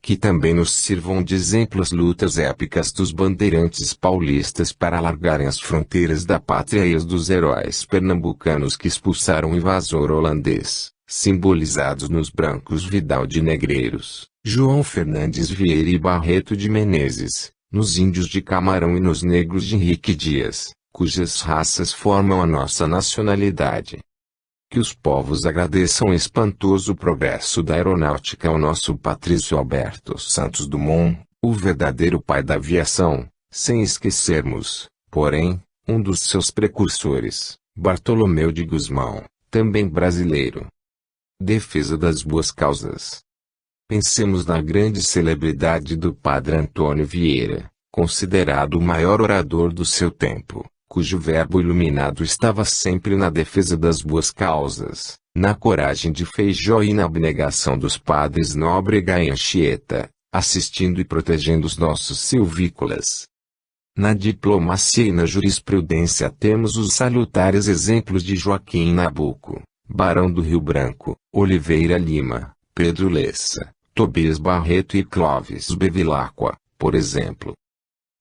Que também nos sirvam de exemplos lutas épicas dos bandeirantes paulistas para alargarem as fronteiras da pátria e as dos heróis pernambucanos que expulsaram o invasor holandês, simbolizados nos brancos Vidal de Negreiros, João Fernandes Vieira e Barreto de Menezes, nos índios de Camarão e nos negros de Henrique Dias, cujas raças formam a nossa nacionalidade. Que os povos agradeçam o espantoso progresso da aeronáutica ao nosso Patrício Alberto Santos Dumont, o verdadeiro pai da aviação, sem esquecermos, porém, um dos seus precursores, Bartolomeu de Gusmão, também brasileiro. Defesa das boas causas. Pensemos na grande celebridade do padre Antônio Vieira, considerado o maior orador do seu tempo, cujo verbo iluminado estava sempre na defesa das boas causas, na coragem de Feijó e na abnegação dos padres Nóbrega e Anchieta, assistindo e protegendo os nossos silvícolas. Na diplomacia e na jurisprudência temos os salutares exemplos de Joaquim Nabuco, Barão do Rio Branco, Oliveira Lima, Pedro Lessa, Tobias Barreto e Clóvis Bevilacqua, por exemplo.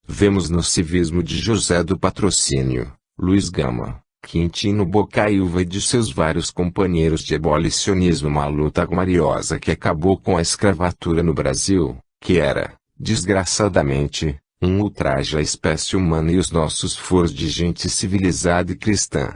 Vemos no civismo de José do Patrocínio, Luiz Gama, Quintino Bocaiúva e de seus vários companheiros de abolicionismo uma luta gloriosa que acabou com a escravatura no Brasil, que era, desgraçadamente, um ultraje à espécie humana e os nossos foros de gente civilizada e cristã.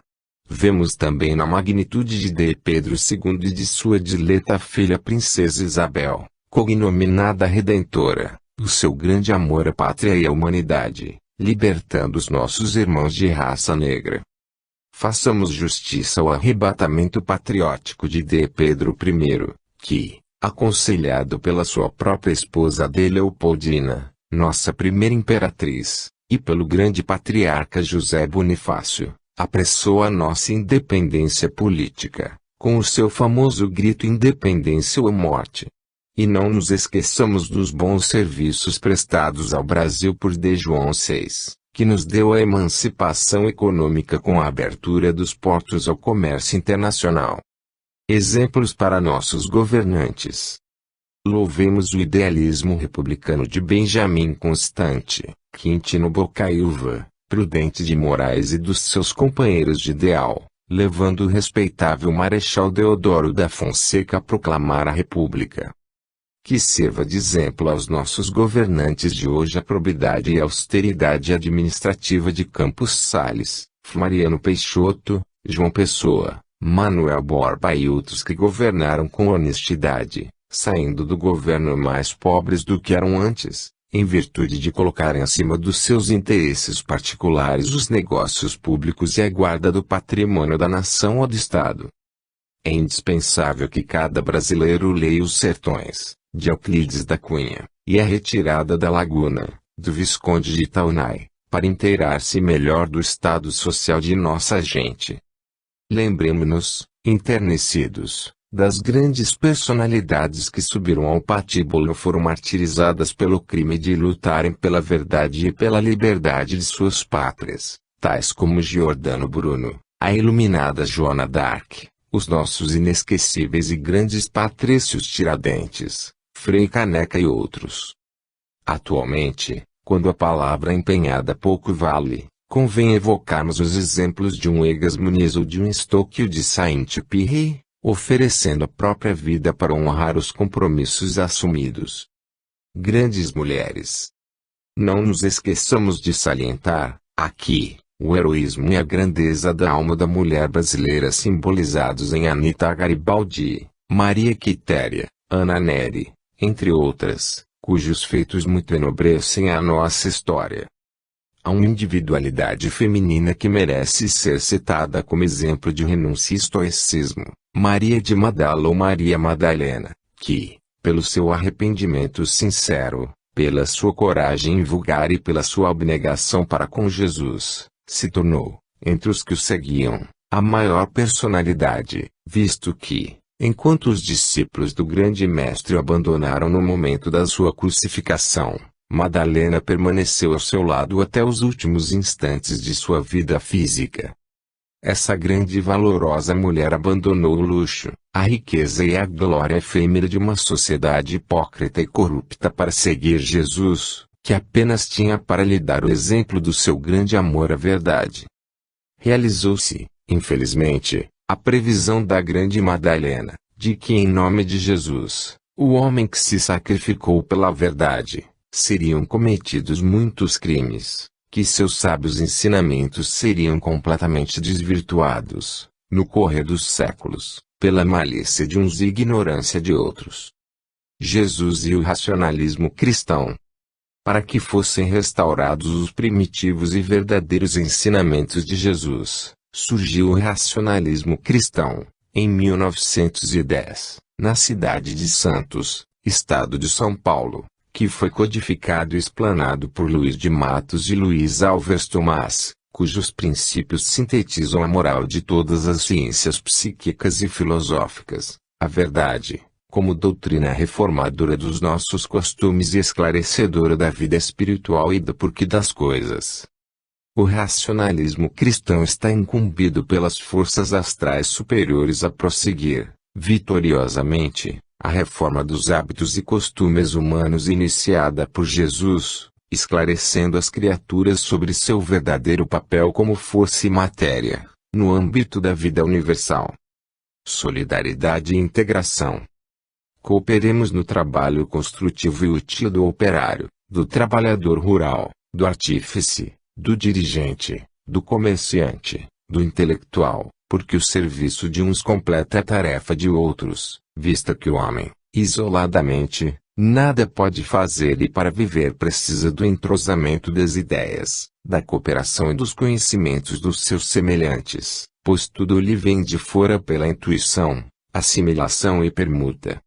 Vemos também na magnitude de D. Pedro II e de sua dileta filha Princesa Isabel, cognominada Redentora, o seu grande amor à pátria e à humanidade, libertando os nossos irmãos de raça negra. Façamos justiça ao arrebatamento patriótico de D. Pedro I, que, aconselhado pela sua própria esposa D. Leopoldina, nossa primeira imperatriz, e pelo grande patriarca José Bonifácio, apressou a nossa independência política, com o seu famoso grito independência ou morte. E não nos esqueçamos dos bons serviços prestados ao Brasil por D. João VI, que nos deu a emancipação econômica com a abertura dos portos ao comércio internacional. Exemplos para nossos governantes. Louvemos o idealismo republicano de Benjamin Constant, Quintino Bocaiúva, Prudente de Moraes e dos seus companheiros de ideal, levando o respeitável Marechal Deodoro da Fonseca a proclamar a República. Que sirva de exemplo aos nossos governantes de hoje a probidade e austeridade administrativa de Campos Salles, Mariano Peixoto, João Pessoa, Manuel Borba e outros que governaram com honestidade, saindo do governo mais pobres do que eram antes, em virtude de colocarem acima dos seus interesses particulares os negócios públicos e a guarda do patrimônio da nação ou do Estado. É indispensável que cada brasileiro leia Os Sertões, de Euclides da Cunha, e A Retirada da Laguna, do Visconde de Itaunay, para inteirar-se melhor do estado social de nossa gente. Lembremo-nos, enternecidos, das grandes personalidades que subiram ao patíbulo ou foram martirizadas pelo crime de lutarem pela verdade e pela liberdade de suas pátrias, tais como Giordano Bruno, a iluminada Joana d'Arc, os nossos inesquecíveis e grandes Patrícios Tiradentes, Frei Caneca e outros. Atualmente, quando a palavra empenhada pouco vale, convém evocarmos os exemplos de um Egas Muniz ou de um Estóquio de Saint-Péray, oferecendo a própria vida para honrar os compromissos assumidos. Grandes mulheres. Não nos esqueçamos de salientar, aqui, o heroísmo e a grandeza da alma da mulher brasileira simbolizados em Anita Garibaldi, Maria Quitéria, Ana Nery, entre outras, cujos feitos muito enobrecem a nossa história. Há uma individualidade feminina que merece ser citada como exemplo de renúncia e estoicismo, Maria de Magdala ou Maria Madalena, que, pelo seu arrependimento sincero, pela sua coragem invulgar e pela sua abnegação para com Jesus, se tornou, entre os que o seguiam, a maior personalidade, visto que, enquanto os discípulos do grande mestre o abandonaram no momento da sua crucificação, Madalena permaneceu ao seu lado até os últimos instantes de sua vida física. Essa grande e valorosa mulher abandonou o luxo, a riqueza e a glória efêmera de uma sociedade hipócrita e corrupta para seguir Jesus, que apenas tinha para lhe dar o exemplo do seu grande amor à verdade. Realizou-se, infelizmente, a previsão da grande Madalena, de que em nome de Jesus, o homem que se sacrificou pela verdade, seriam cometidos muitos crimes, que seus sábios ensinamentos seriam completamente desvirtuados, no correr dos séculos, pela malícia de uns e ignorância de outros. Jesus e o racionalismo cristão. Para que fossem restaurados os primitivos e verdadeiros ensinamentos de Jesus, surgiu o racionalismo cristão, em 1910, na cidade de Santos, estado de São Paulo, que foi codificado e explanado por Luís de Matos e Luís Alves Tomás, cujos princípios sintetizam a moral de todas as ciências psíquicas e filosóficas, a verdade, como doutrina reformadora dos nossos costumes e esclarecedora da vida espiritual e do porquê das coisas. O racionalismo cristão está incumbido pelas forças astrais superiores a prosseguir, vitoriosamente, a reforma dos hábitos e costumes humanos iniciada por Jesus, esclarecendo as criaturas sobre seu verdadeiro papel como força e matéria, no âmbito da vida universal. Solidariedade e integração. Cooperemos no trabalho construtivo e útil do operário, do trabalhador rural, do artífice, do dirigente, do comerciante, do intelectual, porque o serviço de uns completa a tarefa de outros, vista que o homem, isoladamente, nada pode fazer e para viver precisa do entrosamento das ideias, da cooperação e dos conhecimentos dos seus semelhantes, pois tudo lhe vem de fora pela intuição, assimilação e permuta.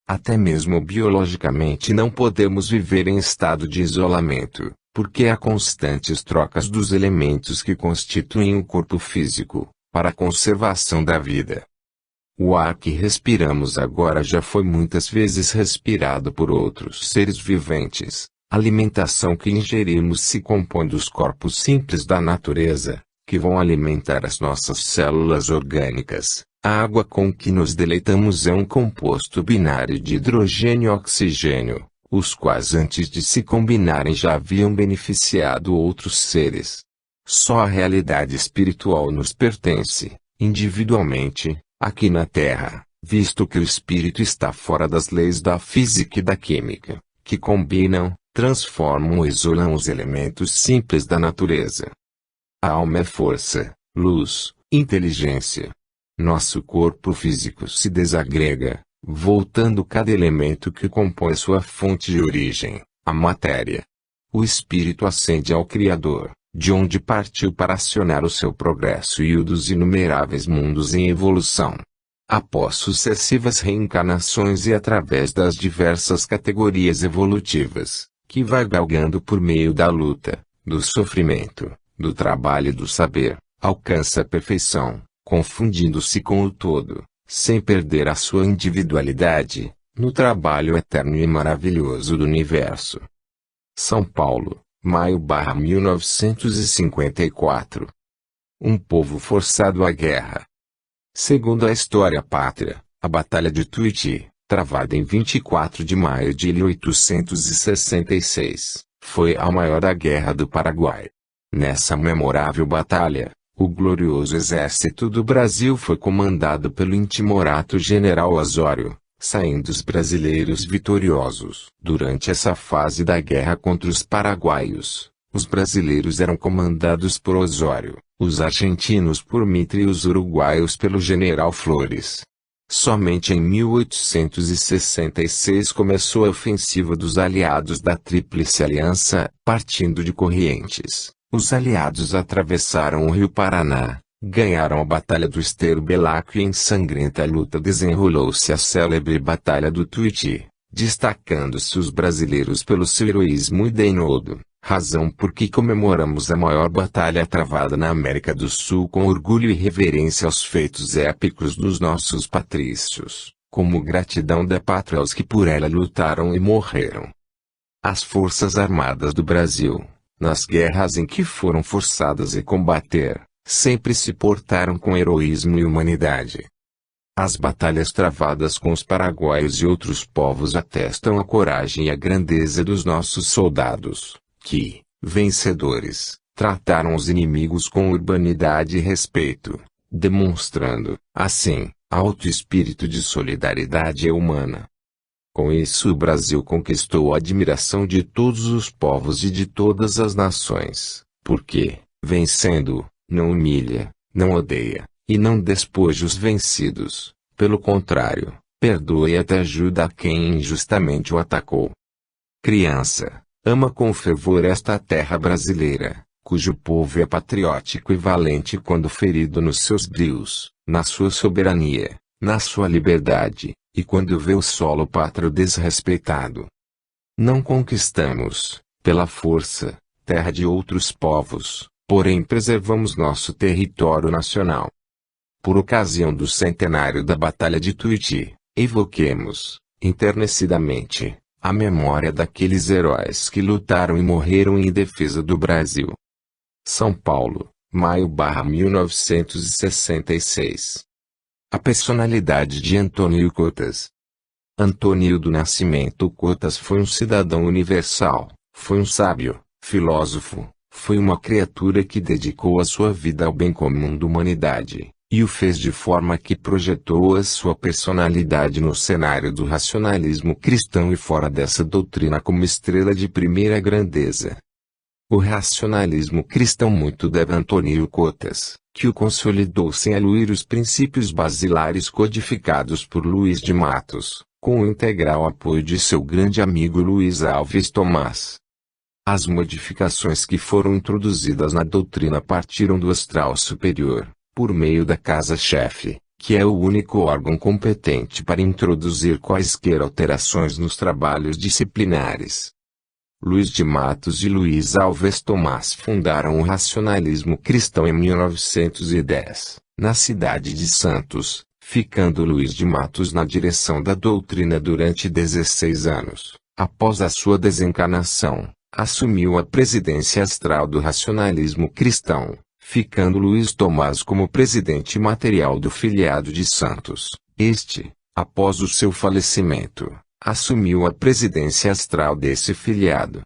Até mesmo biologicamente não podemos viver em estado de isolamento, porque há constantes trocas dos elementos que constituem o corpo físico, para a conservação da vida. O ar que respiramos agora já foi muitas vezes respirado por outros seres viventes. A alimentação que ingerimos se compõe dos corpos simples da natureza, que vão alimentar as nossas células orgânicas. A água com que nos deleitamos é um composto binário de hidrogênio e oxigênio, os quais antes de se combinarem já haviam beneficiado outros seres. Só a realidade espiritual nos pertence, individualmente, aqui na Terra, visto que o espírito está fora das leis da física e da química, que combinam, transformam ou isolam os elementos simples da natureza. A alma é força, luz, inteligência. Nosso corpo físico se desagrega, voltando cada elemento que compõe sua fonte de origem, a matéria. O espírito ascende ao Criador, de onde partiu para acionar o seu progresso e o dos inumeráveis mundos em evolução. Após sucessivas reencarnações e através das diversas categorias evolutivas, que vai galgando por meio da luta, do sofrimento, do trabalho e do saber, alcança a perfeição, confundindo-se com o todo, sem perder a sua individualidade, no trabalho eterno e maravilhoso do universo. São Paulo, maio/1954. Um povo forçado à guerra. Segundo a história pátria, a Batalha de Tuiuti, travada em 24 de maio de 1866, foi a maior da Guerra do Paraguai. Nessa memorável batalha, o glorioso exército do Brasil foi comandado pelo intimorato general Osório, saindo os brasileiros vitoriosos. Durante essa fase da guerra contra os paraguaios, os brasileiros eram comandados por Osório, os argentinos por Mitre e os uruguaios pelo general Flores. Somente em 1866 começou a ofensiva dos aliados da Tríplice Aliança, partindo de Corrientes. Os aliados atravessaram o rio Paraná, ganharam a Batalha do Esteiro Belaco e em sangrenta luta desenrolou-se a célebre Batalha do Tuiuti, destacando-se os brasileiros pelo seu heroísmo e denodo, razão por que comemoramos a maior batalha travada na América do Sul com orgulho e reverência aos feitos épicos dos nossos patrícios, como gratidão da pátria aos que por ela lutaram e morreram. As Forças Armadas do Brasil, nas guerras em que foram forçadas a combater, sempre se portaram com heroísmo e humanidade. As batalhas travadas com os paraguaios e outros povos atestam a coragem e a grandeza dos nossos soldados, que, vencedores, trataram os inimigos com urbanidade e respeito, demonstrando, assim, alto espírito de solidariedade humana. Com isso o Brasil conquistou a admiração de todos os povos e de todas as nações, porque, vencendo, não humilha, não odeia, e não despoja os vencidos, pelo contrário, perdoa e até ajuda a quem injustamente o atacou. Criança, ama com fervor esta terra brasileira, cujo povo é patriótico e valente quando ferido nos seus brios, na sua soberania, na sua liberdade, e quando vê o solo pátrio desrespeitado. Não conquistamos, pela força, terra de outros povos, porém preservamos nosso território nacional. Por ocasião do centenário da Batalha de Tuiuti, evoquemos, enternecidamente, a memória daqueles heróis que lutaram e morreram em defesa do Brasil. São Paulo, maio/1966. A personalidade de Antônio Cotas. Antônio do Nascimento Cotas foi um cidadão universal, foi um sábio, filósofo, foi uma criatura que dedicou a sua vida ao bem comum da humanidade, e o fez de forma que projetou a sua personalidade no cenário do racionalismo cristão e fora dessa doutrina como estrela de primeira grandeza. O racionalismo cristão muito deve a Antônio Cotas, que o consolidou sem aluir os princípios basilares codificados por Luís de Matos, com o integral apoio de seu grande amigo Luís Alves Tomás. As modificações que foram introduzidas na doutrina partiram do astral superior, por meio da casa-chefe, que é o único órgão competente para introduzir quaisquer alterações nos trabalhos disciplinares. Luiz de Matos e Luiz Alves Tomás fundaram o racionalismo cristão em 1910, na cidade de Santos, ficando Luiz de Matos na direção da doutrina durante 16 anos. Após a sua desencarnação, assumiu a presidência astral do racionalismo cristão, ficando Luiz Tomás como presidente material do filiado de Santos. Este, após o seu falecimento, assumiu a presidência astral desse filiado.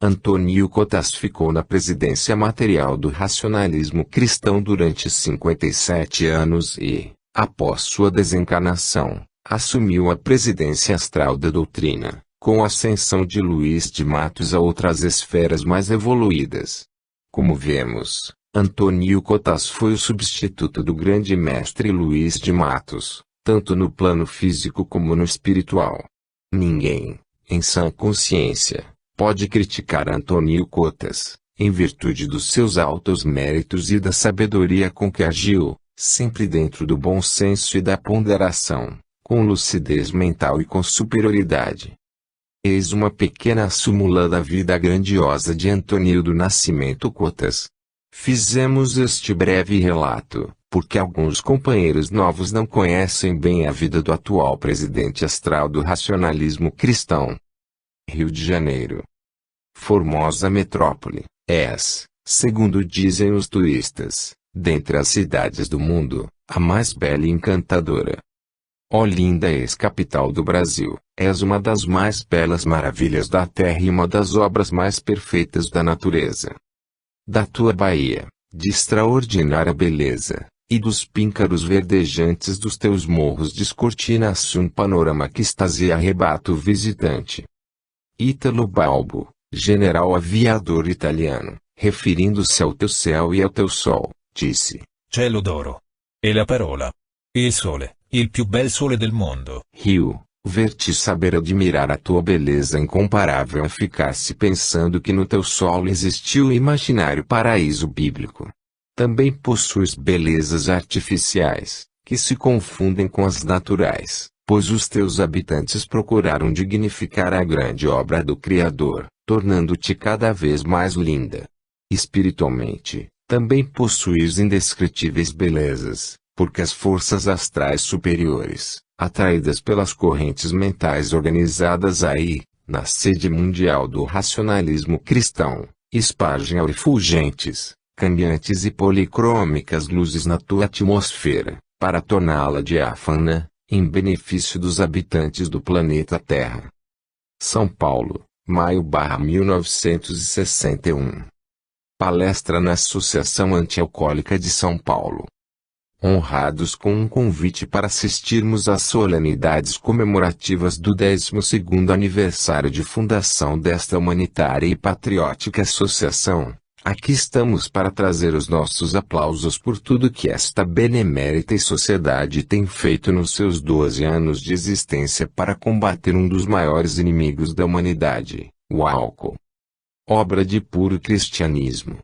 Antônio Cotas ficou na presidência material do racionalismo cristão durante 57 anos e, após sua desencarnação, assumiu a presidência astral da doutrina, com a ascensão de Luiz de Matos a outras esferas mais evoluídas. Como vemos, Antônio Cotas foi o substituto do grande mestre Luiz de Matos, tanto no plano físico como no espiritual. Ninguém, em sã consciência, pode criticar Antônio Cotas, em virtude dos seus altos méritos e da sabedoria com que agiu, sempre dentro do bom senso e da ponderação, com lucidez mental e com superioridade. Eis uma pequena súmula da vida grandiosa de Antônio do Nascimento Cotas. Fizemos este breve relato, porque alguns companheiros novos não conhecem bem a vida do atual presidente astral do racionalismo cristão. Rio de Janeiro. Formosa metrópole, és, segundo dizem os turistas, dentre as cidades do mundo, a mais bela e encantadora. Ó linda ex-capital do Brasil, és uma das mais belas maravilhas da terra e uma das obras mais perfeitas da natureza. Da tua Bahia, de extraordinária beleza, e dos píncaros verdejantes dos teus morros descortina-se um panorama que extasia e arrebata o visitante. Ítalo Balbo, general aviador italiano, referindo-se ao teu céu e ao teu sol, disse: Cielo d'oro. E la parola. Il sole, il più bel sole del mondo. Rio, ver-te saber admirar a tua beleza incomparável é ficar-se pensando que no teu solo existiu o imaginário paraíso bíblico. Também possuis belezas artificiais, que se confundem com as naturais, pois os teus habitantes procuraram dignificar a grande obra do Criador, tornando-te cada vez mais linda. Espiritualmente, também possuis indescritíveis belezas, porque as forças astrais superiores, atraídas pelas correntes mentais organizadas aí, na sede mundial do racionalismo cristão, espargem refulgentes, cambiantes e policrômicas luzes na tua atmosfera, para torná-la diáfana, em benefício dos habitantes do planeta Terra. São Paulo, maio/1961. Palestra na Associação Antialcoólica de São Paulo. Honrados com um convite para assistirmos às solenidades comemorativas do 12º aniversário de fundação desta humanitária e patriótica associação, aqui estamos para trazer os nossos aplausos por tudo que esta benemérita e sociedade tem feito nos seus 12 anos de existência para combater um dos maiores inimigos da humanidade, o álcool. Obra de puro cristianismo.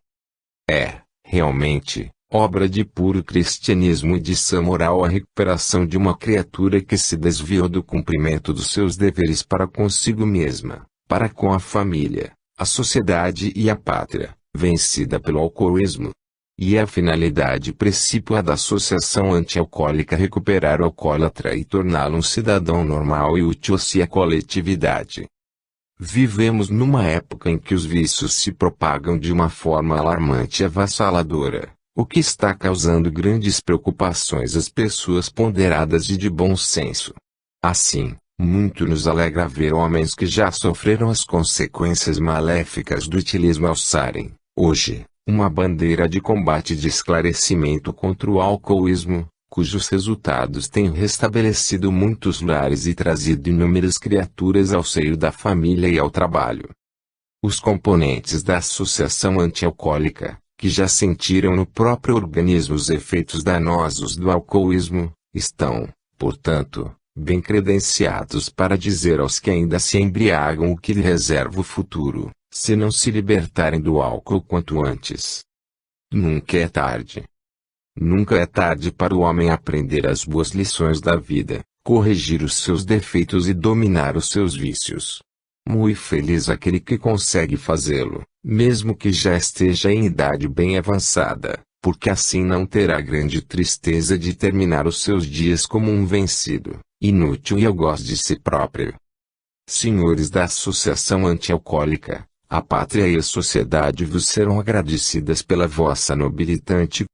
É, realmente, obra de puro cristianismo e de sã moral a recuperação de uma criatura que se desviou do cumprimento dos seus deveres para consigo mesma, para com a família, a sociedade e a pátria, vencida pelo alcoolismo. E é a finalidade principal da Associação Antialcoólica recuperar o alcoólatra e torná-lo um cidadão normal e útil-se à coletividade. Vivemos numa época em que os vícios se propagam de uma forma alarmante e avassaladora, o que está causando grandes preocupações às pessoas ponderadas e de bom senso. Assim, muito nos alegra ver homens que já sofreram as consequências maléficas do utilismo alçarem, hoje, uma bandeira de combate e de esclarecimento contra o alcoolismo, cujos resultados têm restabelecido muitos lares e trazido inúmeras criaturas ao seio da família e ao trabalho. Os componentes da Associação Antialcoólica, que já sentiram no próprio organismo os efeitos danosos do alcoolismo, estão, portanto, bem credenciados para dizer aos que ainda se embriagam o que lhe reserva o futuro, se não se libertarem do álcool quanto antes. Nunca é tarde. Nunca é tarde para o homem aprender as boas lições da vida, corrigir os seus defeitos e dominar os seus vícios. Muito feliz aquele que consegue fazê-lo, mesmo que já esteja em idade bem avançada, porque assim não terá grande tristeza de terminar os seus dias como um vencido, inútil e algoz de si próprio. Senhores da Associação Antialcoólica, a pátria e a sociedade vos serão agradecidas pela vossa nobilitante